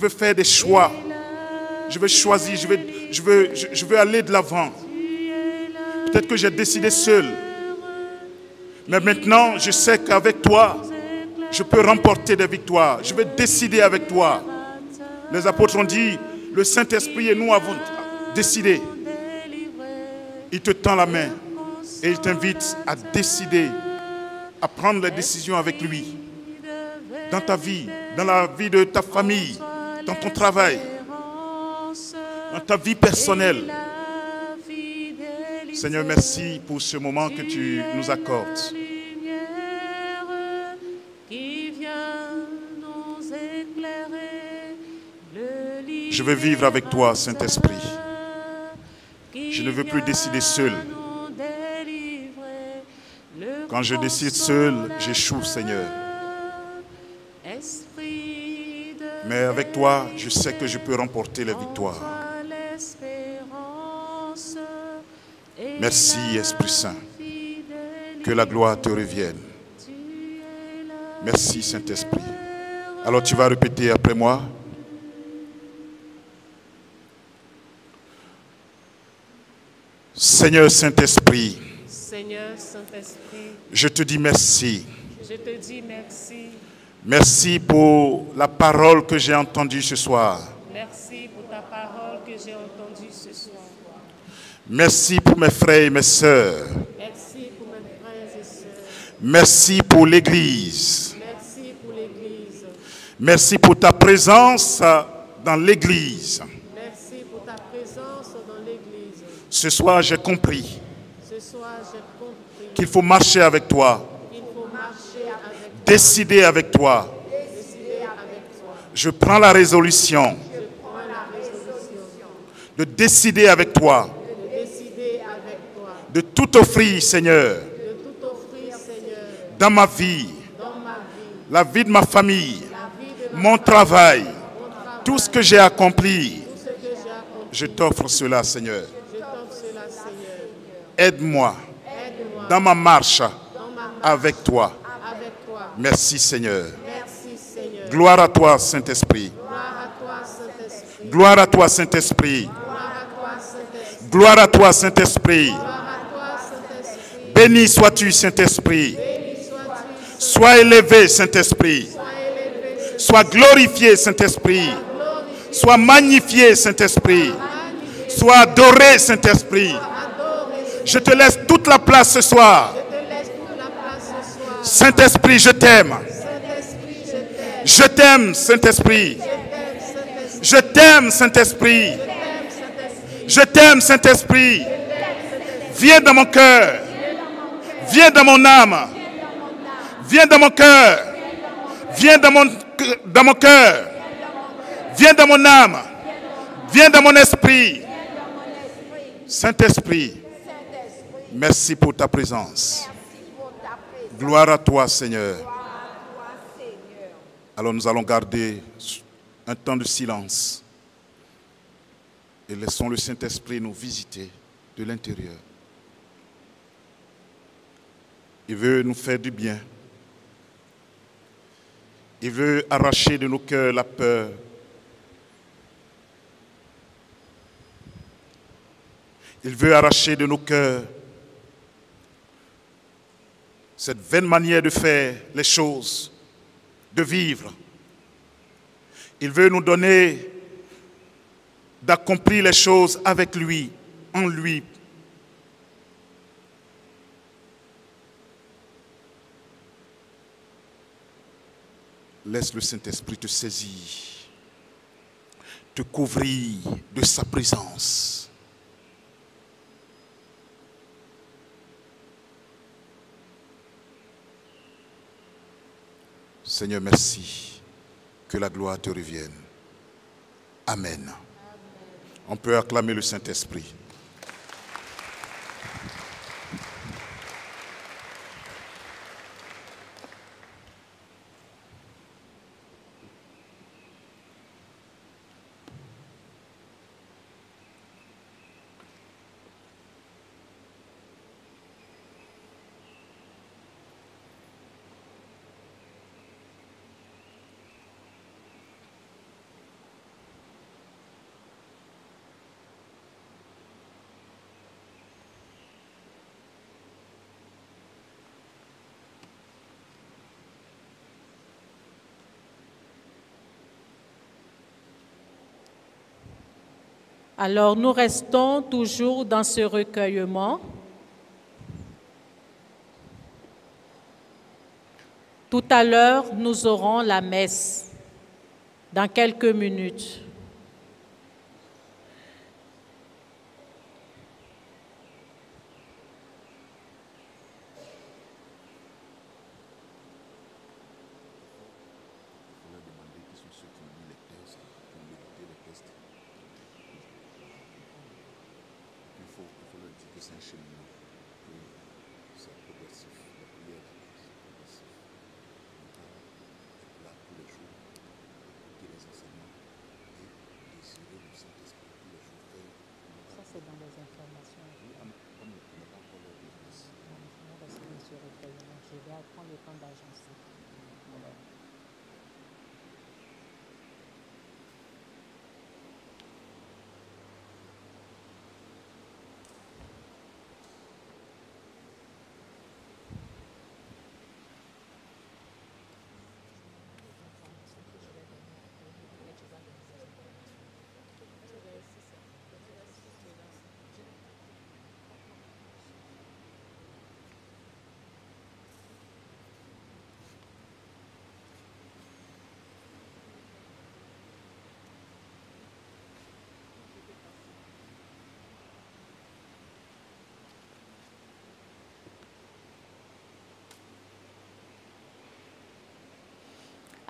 faire des choix. Je veux choisir, je veux aller de l'avant. Peut-être que j'ai décidé seul. Mais maintenant, je sais qu'avec toi, je peux remporter des victoires. Je vais décider avec toi. Les apôtres ont dit, le Saint-Esprit et nous avons décidé. Il te tend la main et il t'invite à décider, à prendre les décisions avec lui. Dans ta vie, dans la vie de ta famille, dans ton travail, dans ta vie personnelle. Seigneur, merci pour ce moment que tu nous accordes. Je veux vivre avec toi, Saint-Esprit. Je ne veux plus décider seul. Quand je décide seul, j'échoue, Seigneur. Mais avec toi, je sais que je peux remporter la victoire. Merci, Esprit Saint. Que la gloire te revienne. Merci, Saint-Esprit. Alors tu vas répéter après moi. Seigneur Saint-Esprit,
Seigneur Saint-Esprit,
je te dis merci.
je te dis merci.
Merci pour la parole que j'ai entendue ce soir.
Merci pour ta parole que j'ai entendue ce soir.
Merci pour mes frères et mes sœurs.
Merci pour mes frères et sœurs.
Merci pour l'Église.
Merci pour l'Église.
Merci pour ta présence dans l'Église.
Merci pour ta présence dans l'Église.
Ce soir, j'ai compris
Ce soir, j'ai compris
qu'il faut marcher avec toi,
qu'il faut marcher avec toi,
décider avec toi.
décider avec toi.
Je prends la résolution
Je prends la résolution
de décider avec toi,
de décider avec toi,
de tout offrir, Seigneur,
de tout offrir, Seigneur,
dans ma vie,
dans ma vie,
la vie de ma famille,
la vie de
mon travail,
mon travail,
tout ce que j'ai accompli.
tout ce que j'ai accompli.
Je t'offre cela, Seigneur.
Je t'offre cela, Seigneur.
Aide-moi
Aide-moi
dans ma marche
dans ma marche
avec toi.
avec toi.
Merci, Seigneur.
Merci, Seigneur.
Gloire à toi, Saint-Esprit.
Gloire à toi, Saint-Esprit.
Gloire à toi, Saint-Esprit.
Gloire à toi, Saint-Esprit.
Gloire à toi, Saint-Esprit.
Gloire à toi, Saint-Esprit.
Béni sois-tu, Saint-Esprit.
Béni sois-tu,
Sois élevé, Saint-Esprit.
sois élevé, Saint-Esprit.
Sois glorifié, Saint-Esprit.
Glorifié,
Sois magnifié, Saint-Esprit.
magnifié,
Sois adoré, Saint-Esprit.
adoré.
Je te laisse toute la place ce soir.
Je te laisse toute la place ce soir.
Saint-Esprit, je t'aime.
Saint-Esprit, je t'aime.
Je t'aime, Saint-Esprit.
Je t'aime, Saint-Esprit.
Je t'aime, Saint-Esprit.
Je t'aime, Saint-Esprit.
Je t'aime, Saint-Esprit. Viens dans mon cœur. Viens dans mon âme. Viens dans mon cœur. Viens dans mon cœur. Viens dans mon âme. Viens dans mon esprit. Saint-Esprit, merci pour ta présence. Gloire à toi, Seigneur. Alors nous allons garder un temps de silence et laissons le Saint-Esprit nous visiter de l'intérieur. Il veut nous faire du bien. Il veut arracher de nos cœurs la peur. Il veut arracher de nos cœurs cette vaine manière de faire les choses, de vivre. Il veut nous donner d'accomplir les choses avec lui, en lui. Laisse le Saint-Esprit te saisir, te couvrir de sa présence. Seigneur, merci. Que la gloire te revienne. Amen. Amen. On peut acclamer le Saint-Esprit.
Alors, nous restons toujours dans ce recueillement. Tout à l'heure, nous aurons la messe dans quelques minutes.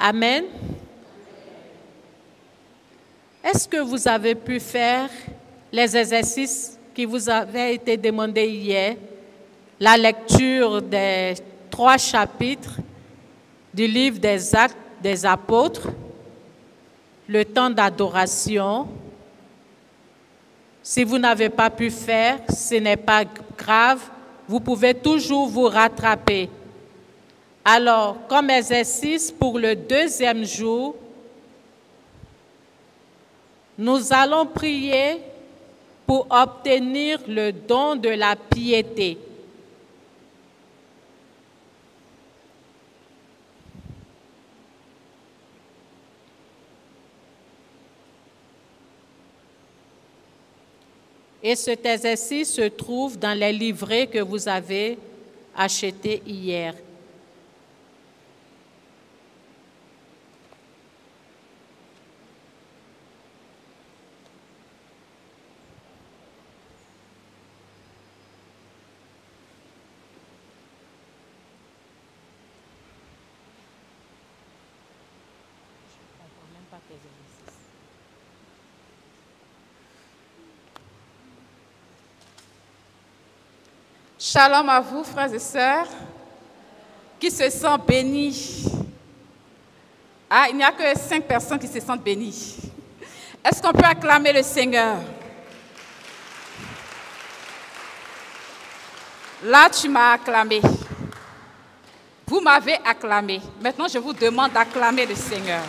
Amen. Est-ce que vous avez pu faire les exercices qui vous avaient été demandés hier, la lecture des 3 chapitres du livre des Actes des Apôtres, le temps d'adoration? Si vous n'avez pas pu faire, ce n'est pas grave, vous pouvez toujours vous rattraper. Alors, comme exercice pour le 2e jour, nous allons prier pour obtenir le don de la piété. Et cet exercice se trouve dans les livrets que vous avez achetés hier.
Shalom à vous, frères et sœurs, qui se sentent bénis. Ah, il n'y a que 5 personnes qui se sentent bénies. Est-ce qu'on peut acclamer le Seigneur? Là, tu m'as acclamé. Vous m'avez acclamé. Maintenant, je vous demande d'acclamer le Seigneur.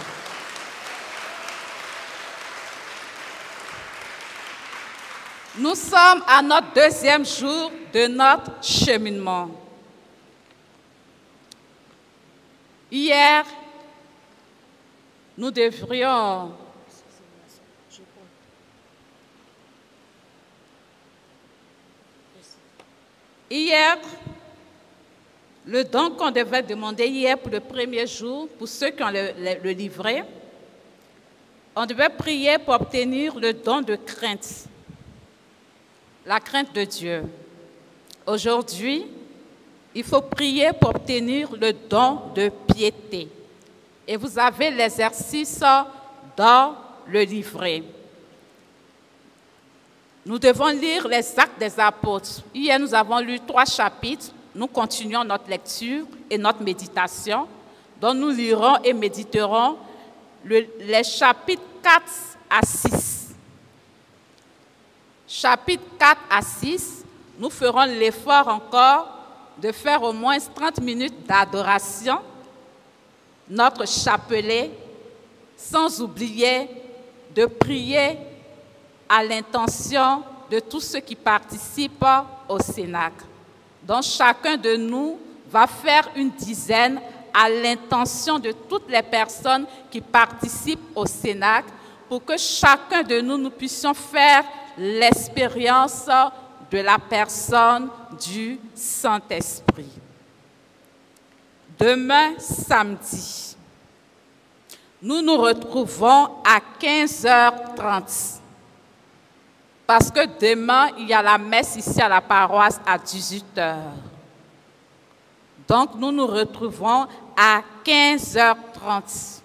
Nous sommes à notre 2e jour de notre cheminement. Hier, nous devrions le don qu'on devait demander hier pour le 1er jour, pour ceux qui ont le livret, on devait prier pour obtenir le don de crainte. La crainte de Dieu. Aujourd'hui, il faut prier pour obtenir le don de piété. Et vous avez l'exercice dans le livret. Nous devons lire les Actes des Apôtres. Hier, nous avons lu 3 chapitres. Nous continuons notre lecture et notre méditation. Donc, nous lirons et méditerons les chapitres 4 à 6. Chapitre 4 à 6, nous ferons l'effort encore de faire au moins 30 minutes d'adoration, notre chapelet, sans oublier de prier à l'intention de tous ceux qui participent au Cénacle. Donc chacun de nous va faire une dizaine à l'intention de toutes les personnes qui participent au Cénacle pour que chacun de nous puissions faire l'expérience de la personne du Saint-Esprit. Demain, samedi, nous nous retrouvons à 15h30 parce que demain, il y a la messe ici à la paroisse à 18h. Donc, nous nous retrouvons à 15h30.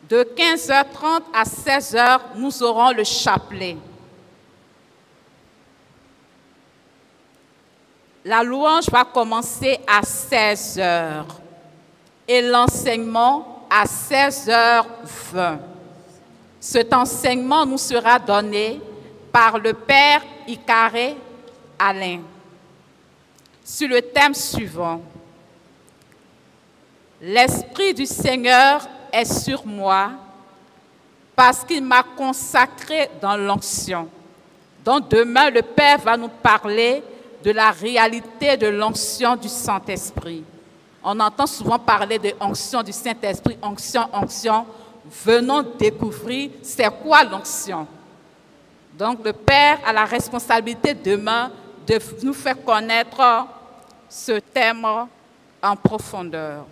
De 15h30 à 16h, nous aurons le chapelet. La louange va commencer à 16h et l'enseignement à 16h20. Cet enseignement nous sera donné par le Père Icaré Alain sur le thème suivant. L'Esprit du Seigneur est sur moi parce qu'il m'a consacré dans l'onction. Donc demain, le Père va nous parler de la réalité de l'onction du Saint-Esprit. On entend souvent parler de l'onction du Saint-Esprit, onction, onction. Venons découvrir c'est quoi l'onction. Donc le Père a la responsabilité demain de nous faire connaître ce thème en profondeur.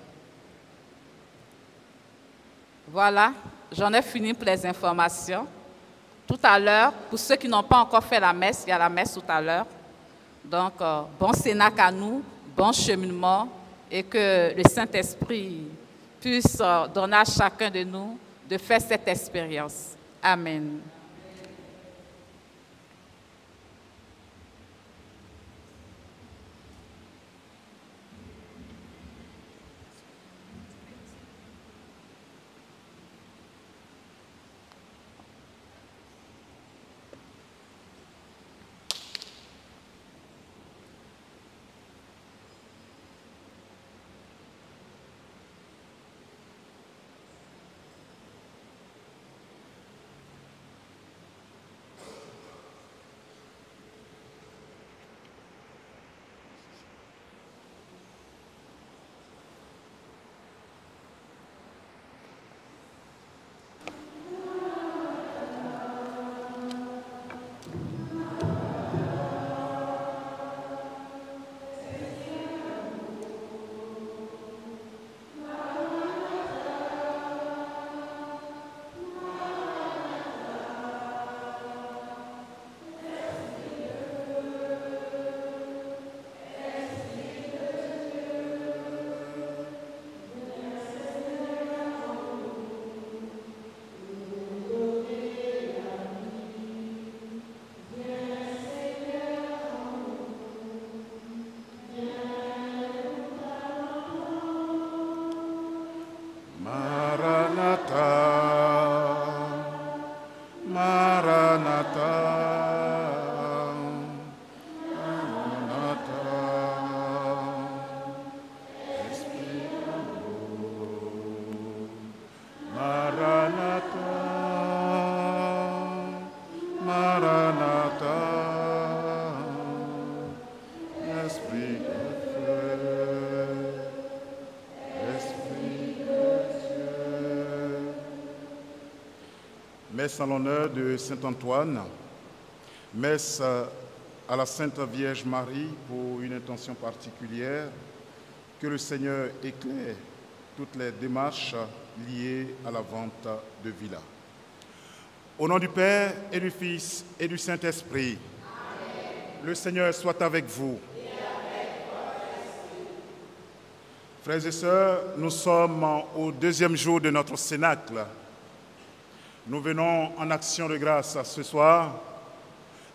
Voilà, j'en ai fini pour les informations. Tout à l'heure, pour ceux qui n'ont pas encore fait la messe, il y a la messe tout à l'heure. Donc, bon Cénacle à nous, bon cheminement, et que le Saint-Esprit puisse donner à chacun de nous de faire cette expérience. Amen.
Messe en l'honneur de Saint-Antoine, messe à la Sainte Vierge Marie pour une intention particulière, que le Seigneur éclaire toutes les démarches liées à la vente de villas. Au nom du Père et du Fils et du Saint-Esprit, le Seigneur soit avec vous. Frères et sœurs, nous sommes au deuxième jour de notre cénacle. Nous venons en action de grâce ce soir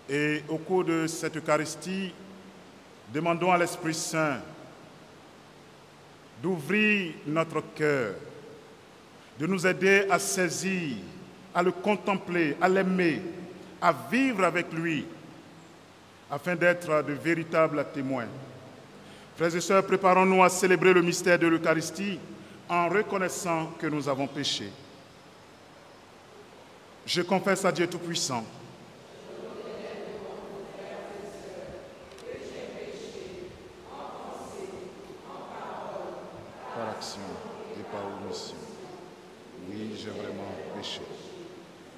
et au cours de cette Eucharistie, demandons à l'Esprit Saint d'ouvrir notre cœur, de nous aider à saisir, à le contempler, à l'aimer, à vivre avec lui, afin d'être de véritables témoins. Frères et sœurs, préparons-nous à célébrer le mystère de l'Eucharistie en reconnaissant que nous avons péché. Je confesse à Dieu Tout-Puissant par action et par omission. Oui, j'ai vraiment péché.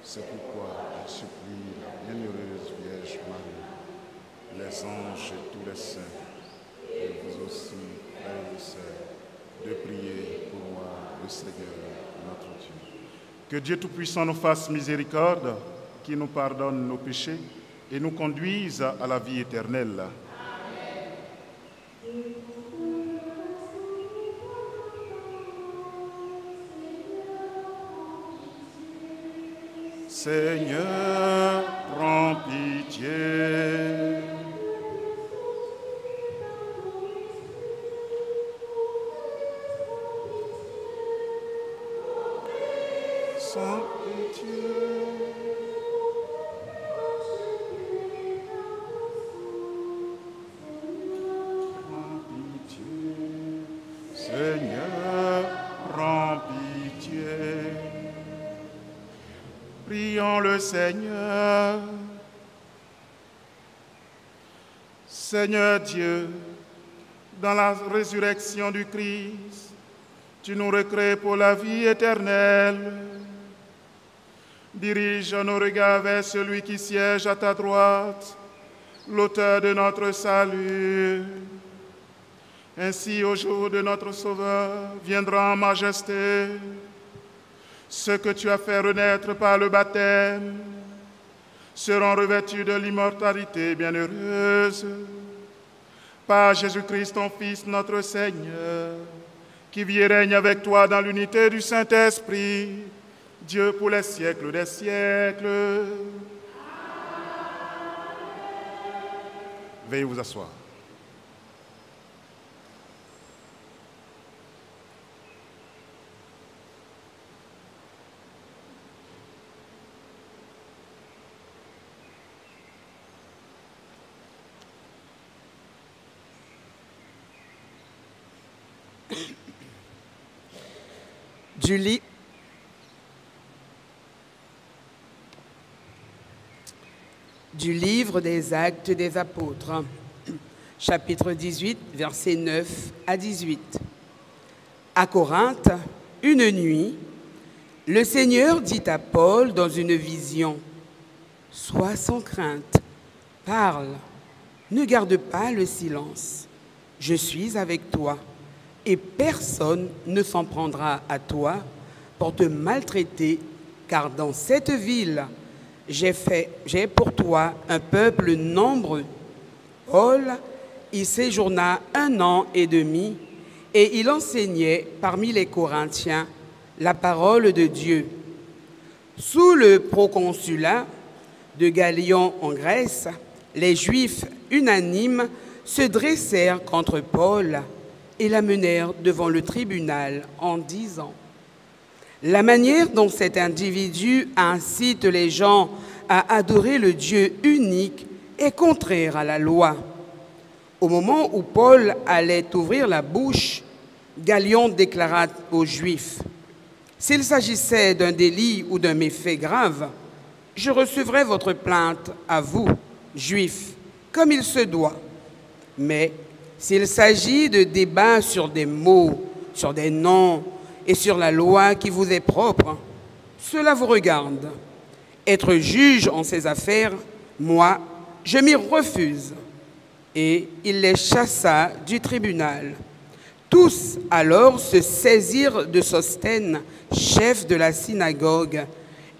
C'est pourquoi je supplie la bienheureuse Vierge Marie, les anges et tous les saints, et vous aussi, frères et sœurs, de prier pour moi, le Seigneur, notre Dieu. Que Dieu Tout-Puissant nous fasse miséricorde, qu'il nous pardonne nos péchés et nous conduise à la vie éternelle. Amen. Seigneur, prends pitié. Sans pitié. Prends pitié. Seigneur, prends pitié. Prions le Seigneur. Seigneur Dieu, dans la résurrection du Christ, tu nous recrées pour la vie éternelle. Dirige nos regards vers celui qui siège à ta droite, l'auteur de notre salut. Ainsi, au jour de notre Sauveur, viendra en majesté ceux que tu as fait renaître par le baptême, seront revêtus de l'immortalité bienheureuse. Par Jésus-Christ, ton Fils, notre Seigneur,
qui vit et règne avec toi dans l'unité du Saint-Esprit, Dieu pour les siècles des siècles. Veuillez vous asseoir.
Du livre des Actes des Apôtres, chapitre 18, versets 9 à 18. À Corinthe, une nuit, le Seigneur dit à Paul dans une vision, « Sois sans crainte, parle, ne garde pas le silence. Je suis avec toi, et personne ne s'en prendra à toi pour te maltraiter, car dans cette ville, j'ai pour toi un peuple nombreux. » Paul y séjourna 1 an et demi, et il enseignait parmi les Corinthiens la parole de Dieu. Sous le proconsulat de Galion en Grèce, les Juifs unanimes se dressèrent contre Paul et l'amenèrent devant le tribunal en disant: « La manière dont cet individu incite les gens à adorer le Dieu unique est contraire à la loi. » Au moment où Paul allait ouvrir la bouche, Galion déclara aux Juifs: « S'il s'agissait d'un délit ou d'un méfait grave, je recevrai votre plainte à vous, Juifs, comme il se doit. Mais s'il s'agit de débats sur des mots, sur des noms et sur la loi qui vous est propre, cela vous regarde. Être juge en ces affaires, moi, je m'y refuse. » Et il les chassa du tribunal. Tous alors se saisirent de Sosthène, chef de la synagogue,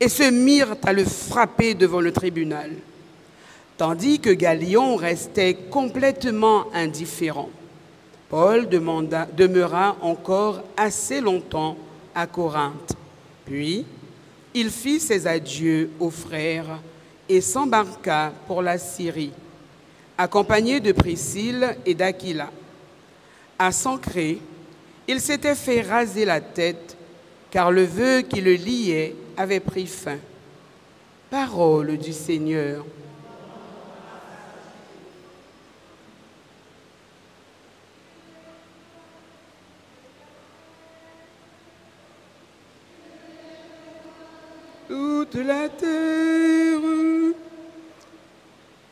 et se mirent à le frapper devant le tribunal, tandis que Galion restait complètement indifférent. Paul demeura encore assez longtemps à Corinthe. Puis, il fit ses adieux aux frères et s'embarqua pour la Syrie, accompagné de Priscille et d'Aquila. À Sancré, il s'était fait raser la tête, car le vœu qui le liait avait pris fin. Parole du Seigneur. Toute la terre,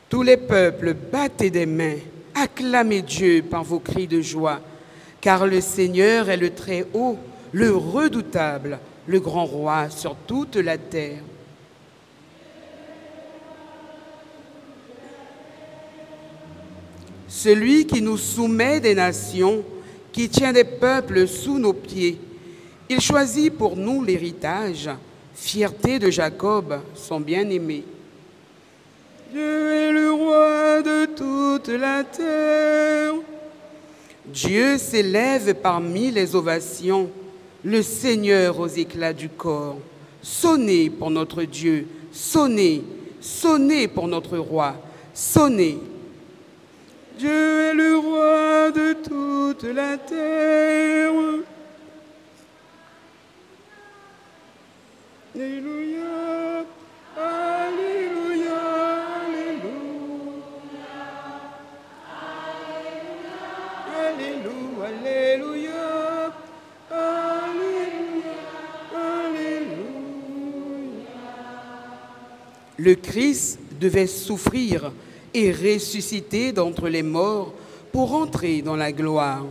tous les peuples, battez des mains, acclamez Dieu par vos cris de joie, car le Seigneur est le Très-Haut, le redoutable, le grand roi sur toute la terre. Celui qui nous soumet des nations, qui tient des peuples sous nos pieds, il choisit pour nous l'héritage, fierté de Jacob, son bien-aimé. Dieu est le roi de toute la terre. Dieu s'élève parmi les ovations, le Seigneur aux éclats du corps. Sonnez pour notre Dieu, sonnez, sonnez pour notre roi, sonnez. Dieu est le roi de toute la terre. Alléluia, Alléluia, Alléluia, Alléluia, Alléluia, Alléluia. Le Christ devait souffrir et ressusciter d'entre les morts pour entrer dans la gloire.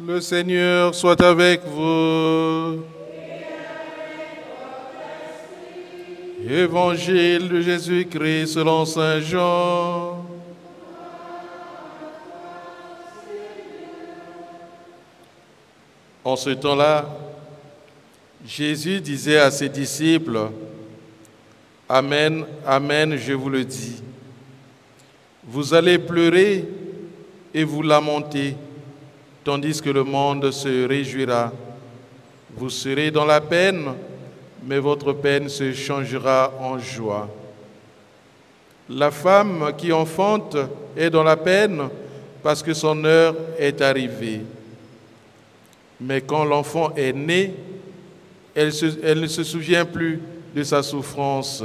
Le Seigneur soit avec vous. Évangile de Jésus-Christ selon saint Jean. En ce temps-là, Jésus disait à ses disciples, « Amen, amen, je vous le dis. Vous allez pleurer et vous lamenter, tandis que le monde se réjouira. Vous serez dans la peine, mais votre peine se changera en joie. La femme qui enfante est dans la peine parce que son heure est arrivée. Mais quand l'enfant est né, elle ne se souvient plus de sa souffrance.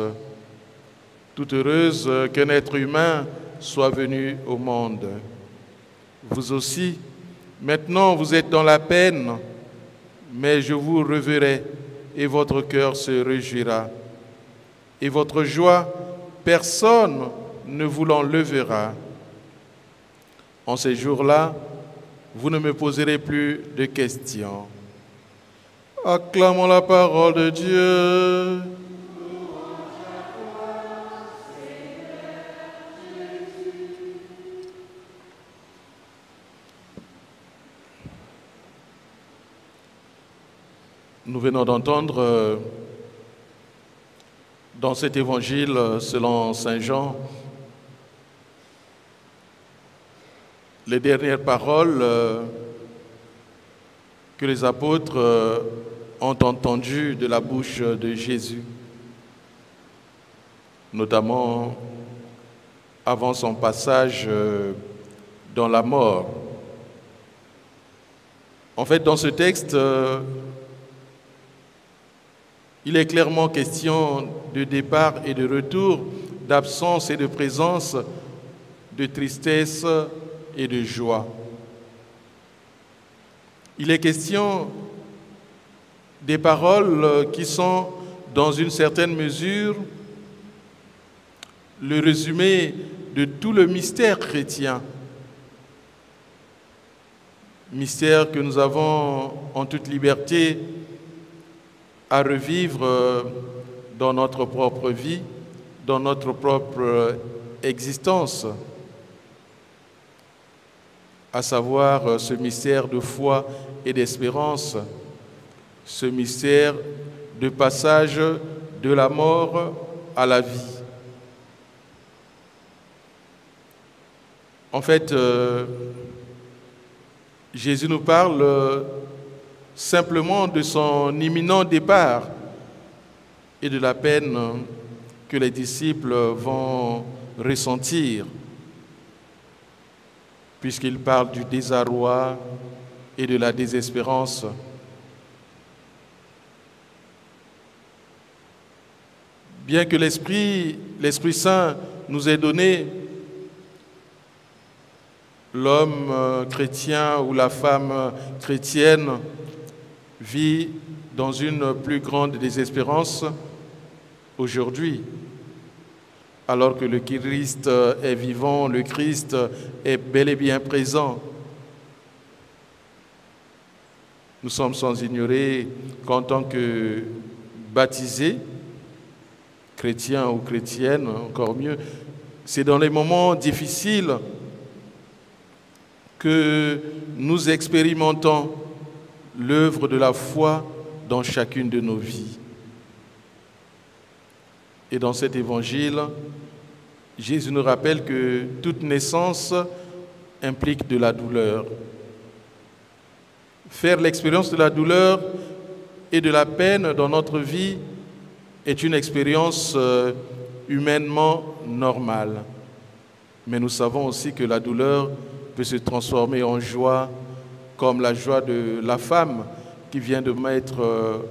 Toute heureuse qu'un être humain soit venu au monde. Vous aussi, maintenant vous êtes dans la peine, mais je vous reverrai et votre cœur se réjouira. Et votre joie, personne ne vous l'enlèvera. En ces jours-là, vous ne me poserez plus de questions. Acclamons la parole de Dieu. Nous venons d'entendre dans cet évangile selon saint Jean les dernières paroles que les apôtres ont entendues de la bouche de Jésus, notamment avant son passage dans la mort. En fait, dans ce texte, il est clairement question de départ et de retour, d'absence et de présence, de tristesse et de joie. Il est question des paroles qui sont, dans une certaine mesure, le résumé de tout le mystère chrétien. Mystère que nous avons en toute liberté à revivre dans notre propre vie, dans notre propre existence, à savoir ce mystère de foi et d'espérance, ce mystère de passage de la mort à la vie. En fait, Jésus nous parle simplement de son imminent départ et de la peine que les disciples vont ressentir, puisqu'il parle du désarroi et de la désespérance. Bien que l'Esprit Saint nous ait donné, l'homme chrétien ou la femme chrétienne vit dans une plus grande désespérance aujourd'hui. Alors que le Christ est vivant, le Christ est bel et bien présent. Nous sommes sans ignorer qu'en tant que baptisés, chrétiens ou chrétiennes, encore mieux, c'est dans les moments difficiles que nous expérimentons l'œuvre de la foi dans chacune de nos vies. Et dans cet évangile, Jésus nous rappelle que toute naissance implique de la douleur. Faire l'expérience de la douleur et de la peine dans notre vie est une expérience humainement normale. Mais nous savons aussi que la douleur peut se transformer en joie, comme la joie de la femme qui vient de mettre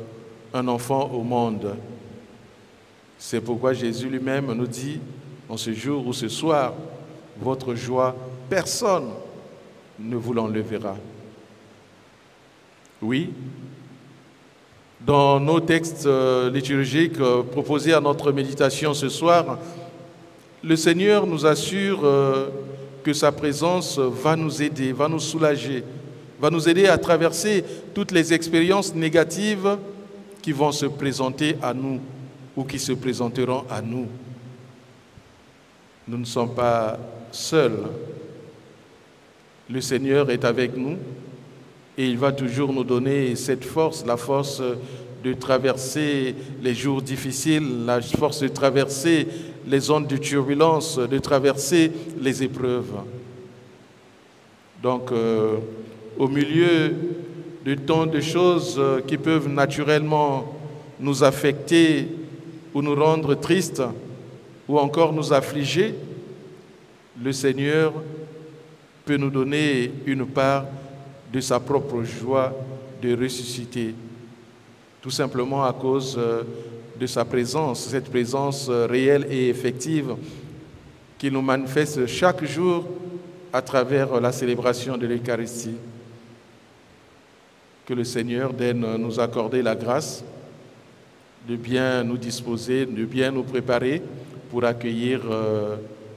un enfant au monde. C'est pourquoi Jésus lui-même nous dit, en ce jour ou ce soir, votre joie, personne ne vous l'enlèvera. Oui, dans nos textes liturgiques proposés à notre méditation ce soir, le Seigneur nous assure que sa présence va nous aider, va nous soulager, va nous aider à traverser toutes les expériences négatives qui vont se présenter à nous ou qui se présenteront à nous. Nous ne sommes pas seuls. Le Seigneur est avec nous et il va toujours nous donner cette force, la force de traverser les jours difficiles, la force de traverser les ondes de turbulence, de traverser les épreuves. Donc, au milieu de tant de choses qui peuvent naturellement nous affecter ou nous rendre tristes ou encore nous affliger, le Seigneur peut nous donner une part de sa propre joie de ressusciter, tout simplement à cause de sa présence, cette présence réelle et effective qui nous manifeste chaque jour à travers la célébration de l'Eucharistie. Que le Seigneur daigne nous accorder la grâce de bien nous disposer, de bien nous préparer pour accueillir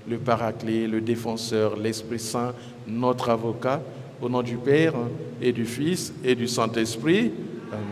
le Paraclet, le Défenseur, l'Esprit Saint, notre avocat, au nom du Père et du Fils et du Saint-Esprit. Amen.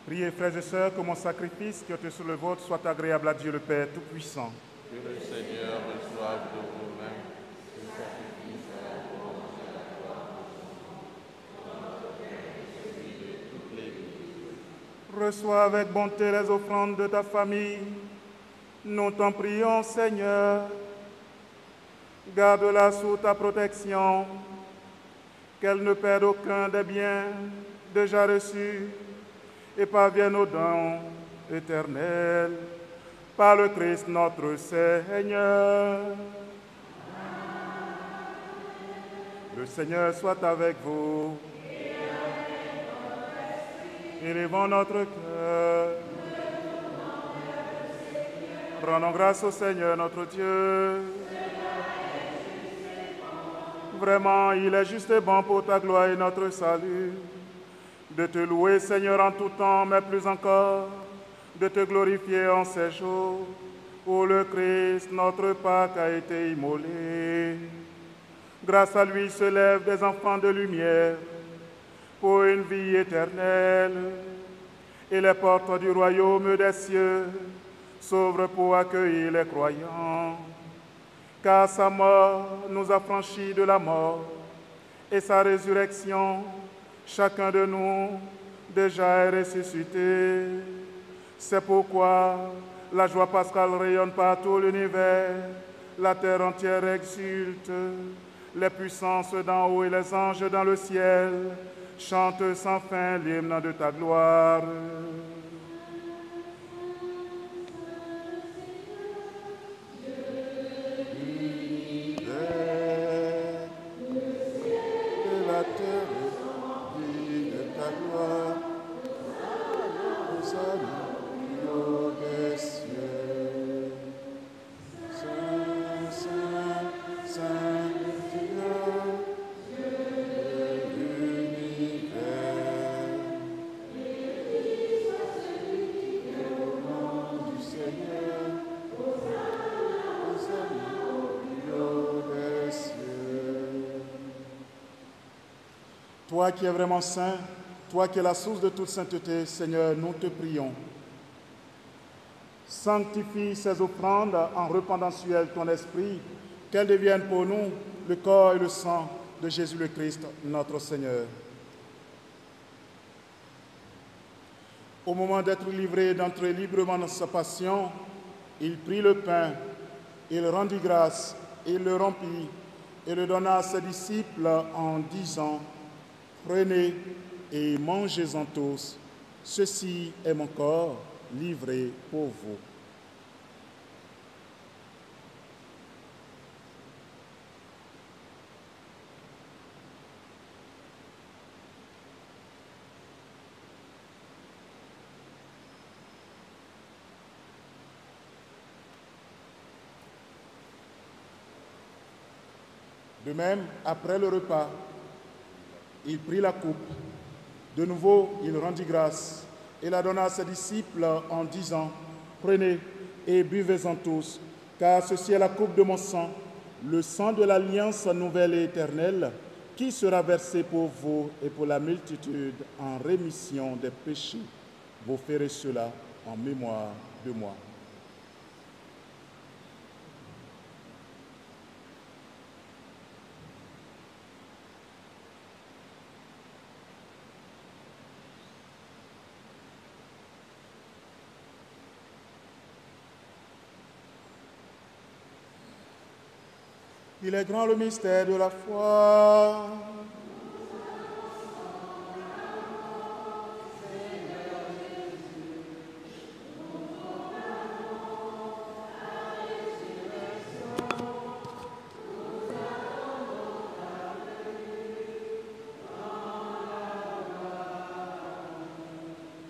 Priez, frères et sœurs, que mon sacrifice qui est sur le vôtre soit agréable à Dieu le Père Tout-Puissant.
Que le Seigneur reçoive de vous-même le sacrifice.
Reçois avec bonté les offrandes de ta famille. Nous t'en prions, Seigneur. Garde-la sous ta protection, qu'elle ne perde aucun des biens déjà reçus et parvienne aux dons éternels par le Christ notre Seigneur. Le Seigneur soit avec vous. Élevons notre cœur. Rendons grâce au Seigneur notre Dieu. Vraiment, il est juste et bon pour ta gloire et notre salut, de te louer, Seigneur, en tout temps, mais plus encore, de te glorifier en ces jours où le Christ, notre Pâque, a été immolé. Grâce à lui se lèvent des enfants de lumière pour une vie éternelle, et les portes du royaume des cieux s'ouvrent pour accueillir les croyants. Car sa mort nous a franchis de la mort, et sa résurrection, chacun de nous déjà est ressuscité. C'est pourquoi la joie pascale rayonne par tout l'univers, la terre entière exulte, les puissances d'en haut et les anges dans le ciel chantent sans fin l'hymne de ta gloire. Toi qui es vraiment saint, toi qui es la source de toute sainteté, Seigneur, nous te prions. Sanctifie ces offrandes en répandant sur elles ton esprit, qu'elles deviennent pour nous le corps et le sang de Jésus le Christ, notre Seigneur. Au moment d'être livré, d'entrer librement dans sa passion, il prit le pain, il rendit grâce, il le rompit et le donna à ses disciples en disant: prenez et mangez-en tous, ceci est mon corps livré pour vous. De même, après le repas, il prit la coupe. De nouveau, il rendit grâce et la donna à ses disciples en disant: prenez et buvez-en tous, car ceci est la coupe de mon sang, le sang de l'alliance nouvelle et éternelle, qui sera versé pour vous et pour la multitude en rémission des péchés. Vous ferez cela en mémoire de moi. Il est grand le mystère de la foi.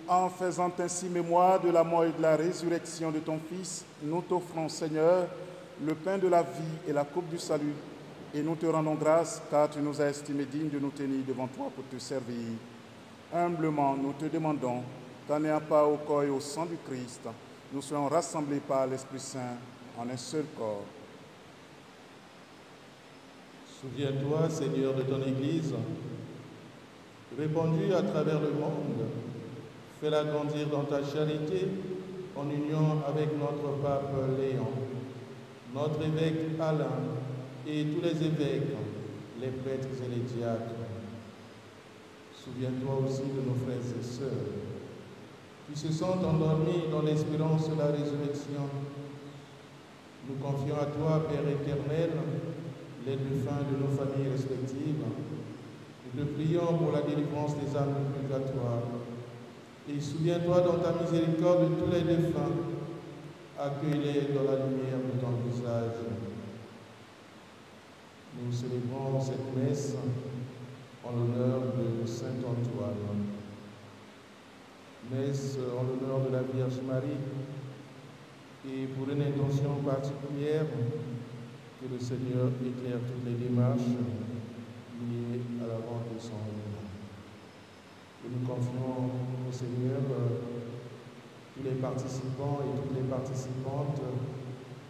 En faisant ainsi mémoire de la mort et de la résurrection de ton Fils, nous t'offrons, Seigneur, le pain de la vie et la coupe du salut, et nous te rendons grâce car tu nous as estimés dignes de nous tenir devant toi pour te servir. Humblement, nous te demandons qu'en ayant part au corps et au sang du Christ, nous soyons rassemblés par l'Esprit Saint en un seul corps.
Souviens-toi, Seigneur, de ton Église, répandue à travers le monde. Fais-la grandir dans ta charité, en union avec notre pape Léon, notre évêque Alain et tous les évêques, les prêtres et les diacres. Souviens-toi aussi de nos frères et sœurs qui se sont endormis dans l'espérance de la résurrection. Nous confions à toi, Père éternel, les défunts de nos familles respectives. Nous te prions pour la délivrance des âmes du purgatoire. Et souviens-toi dans ta miséricorde de tous les défunts. Accueille-les dans la lumière de ton visage. Nous célébrons cette messe en l'honneur de Saint Antoine.
messe en l'honneur de la Vierge Marie et pour une intention particulière, que le Seigneur éclaire toutes les démarches liées à la vente de son nom. Et nous confions au Seigneur tous les participants et toutes les participantes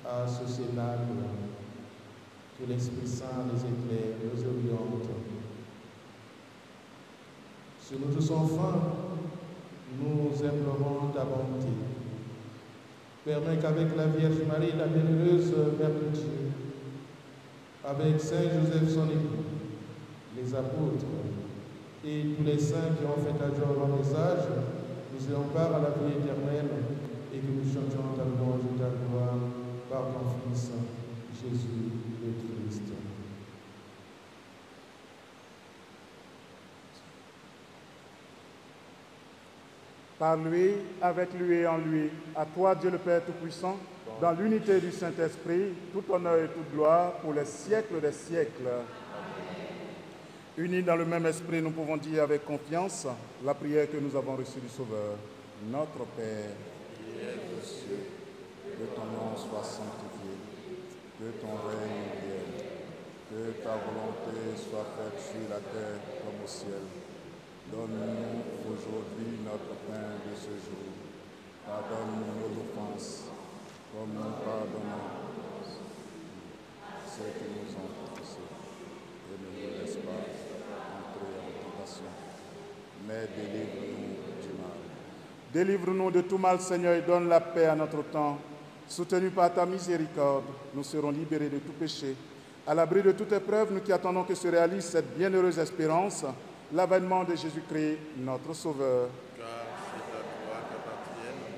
à ce cénacle. Que l'Esprit Saint les éclaire, les oriente. Si nous tous enfin, nous implorons ta bonté. Permets qu'avec la Vierge Marie, la bienheureuse Mère de Dieu, avec Saint Joseph son époux, les apôtres et tous les saints qui ont fait adjoindre leur message, nous ayons part à la vie éternelle et que nous chantions ta louange et ta gloire par ton Fils, Jésus le Christ.
Par lui, avec lui et en lui, à toi Dieu le Père Tout-Puissant, dans l'unité du Saint-Esprit, tout honneur et toute gloire pour les siècles des siècles. Unis dans le même esprit, nous pouvons dire avec confiance la prière que nous avons reçue du Sauveur. Notre Père, qui es aux cieux, que ton nom soit sanctifié, que ton règne vienne, que ta volonté soit faite sur la terre comme au ciel. Donne-nous aujourd'hui notre pain de ce jour. Pardonne-nous nos offenses, comme nous pardonnons ceux qui nous ont offensés. Et ne nous laisse pas entrer en tentation, mais délivre-nous du mal. Délivre-nous de tout mal, Seigneur, et donne la paix à notre temps. Soutenus par ta miséricorde, nous serons libérés de tout péché. À l'abri de toute épreuve, nous qui attendons que se réalise cette bienheureuse espérance, l'avènement de Jésus-Christ, notre Sauveur.
Car c'est à toi qu'appartiennent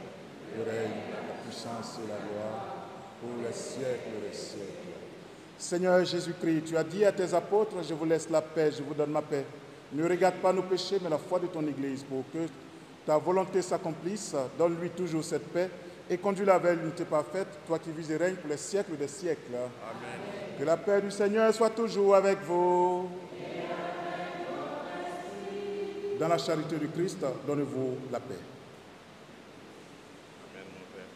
Le règne, la puissance et la gloire pour les siècles des siècles. Seigneur Jésus-Christ, tu as dit à tes apôtres, je vous laisse la paix, je vous donne ma paix. Ne regarde pas nos péchés, mais la foi de ton Église, pour que ta volonté s'accomplisse. Donne-lui toujours cette paix et conduis-la vers l'unité parfaite, toi qui vis et règnes pour les siècles des siècles.
Amen.
Que la paix du Seigneur soit toujours avec vous. Dans la charité du Christ, donnez-vous la paix.
Amen, mon Père.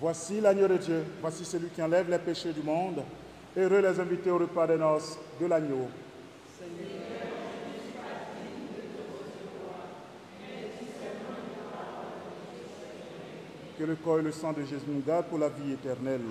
Voici l'agneau de Dieu, voici celui qui enlève les péchés du monde. Heureux les invités au repas des noces de l'agneau. Que le corps et le sang de Jésus nous gardent pour la vie éternelle.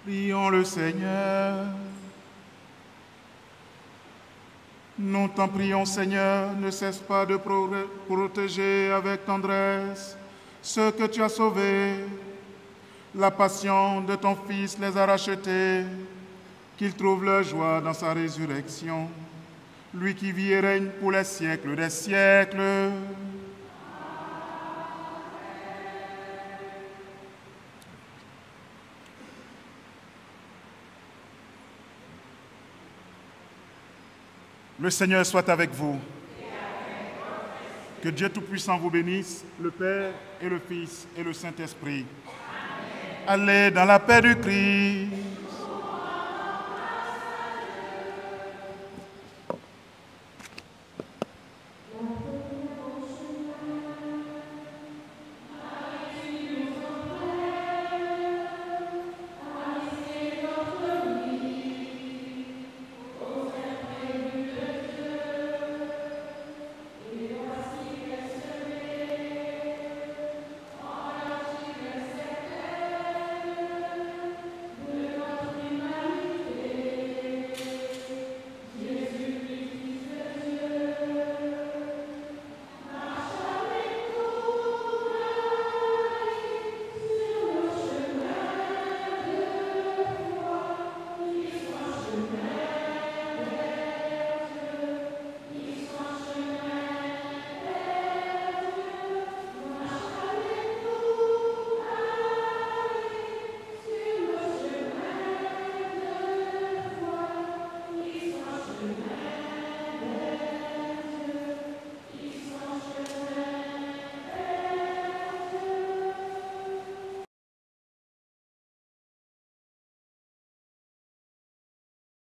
Prions le Seigneur. Nous t'en prions, Seigneur, ne cesse pas de protéger avec tendresse ceux que tu as sauvés. La passion de ton Fils les a rachetés, qu'ils trouvent leur joie dans sa résurrection. Lui qui vit et règne pour les siècles des siècles. Le Seigneur soit avec vous. Que Dieu Tout-Puissant vous bénisse, le Père et le Fils et le Saint-Esprit. Allez dans la paix du Christ.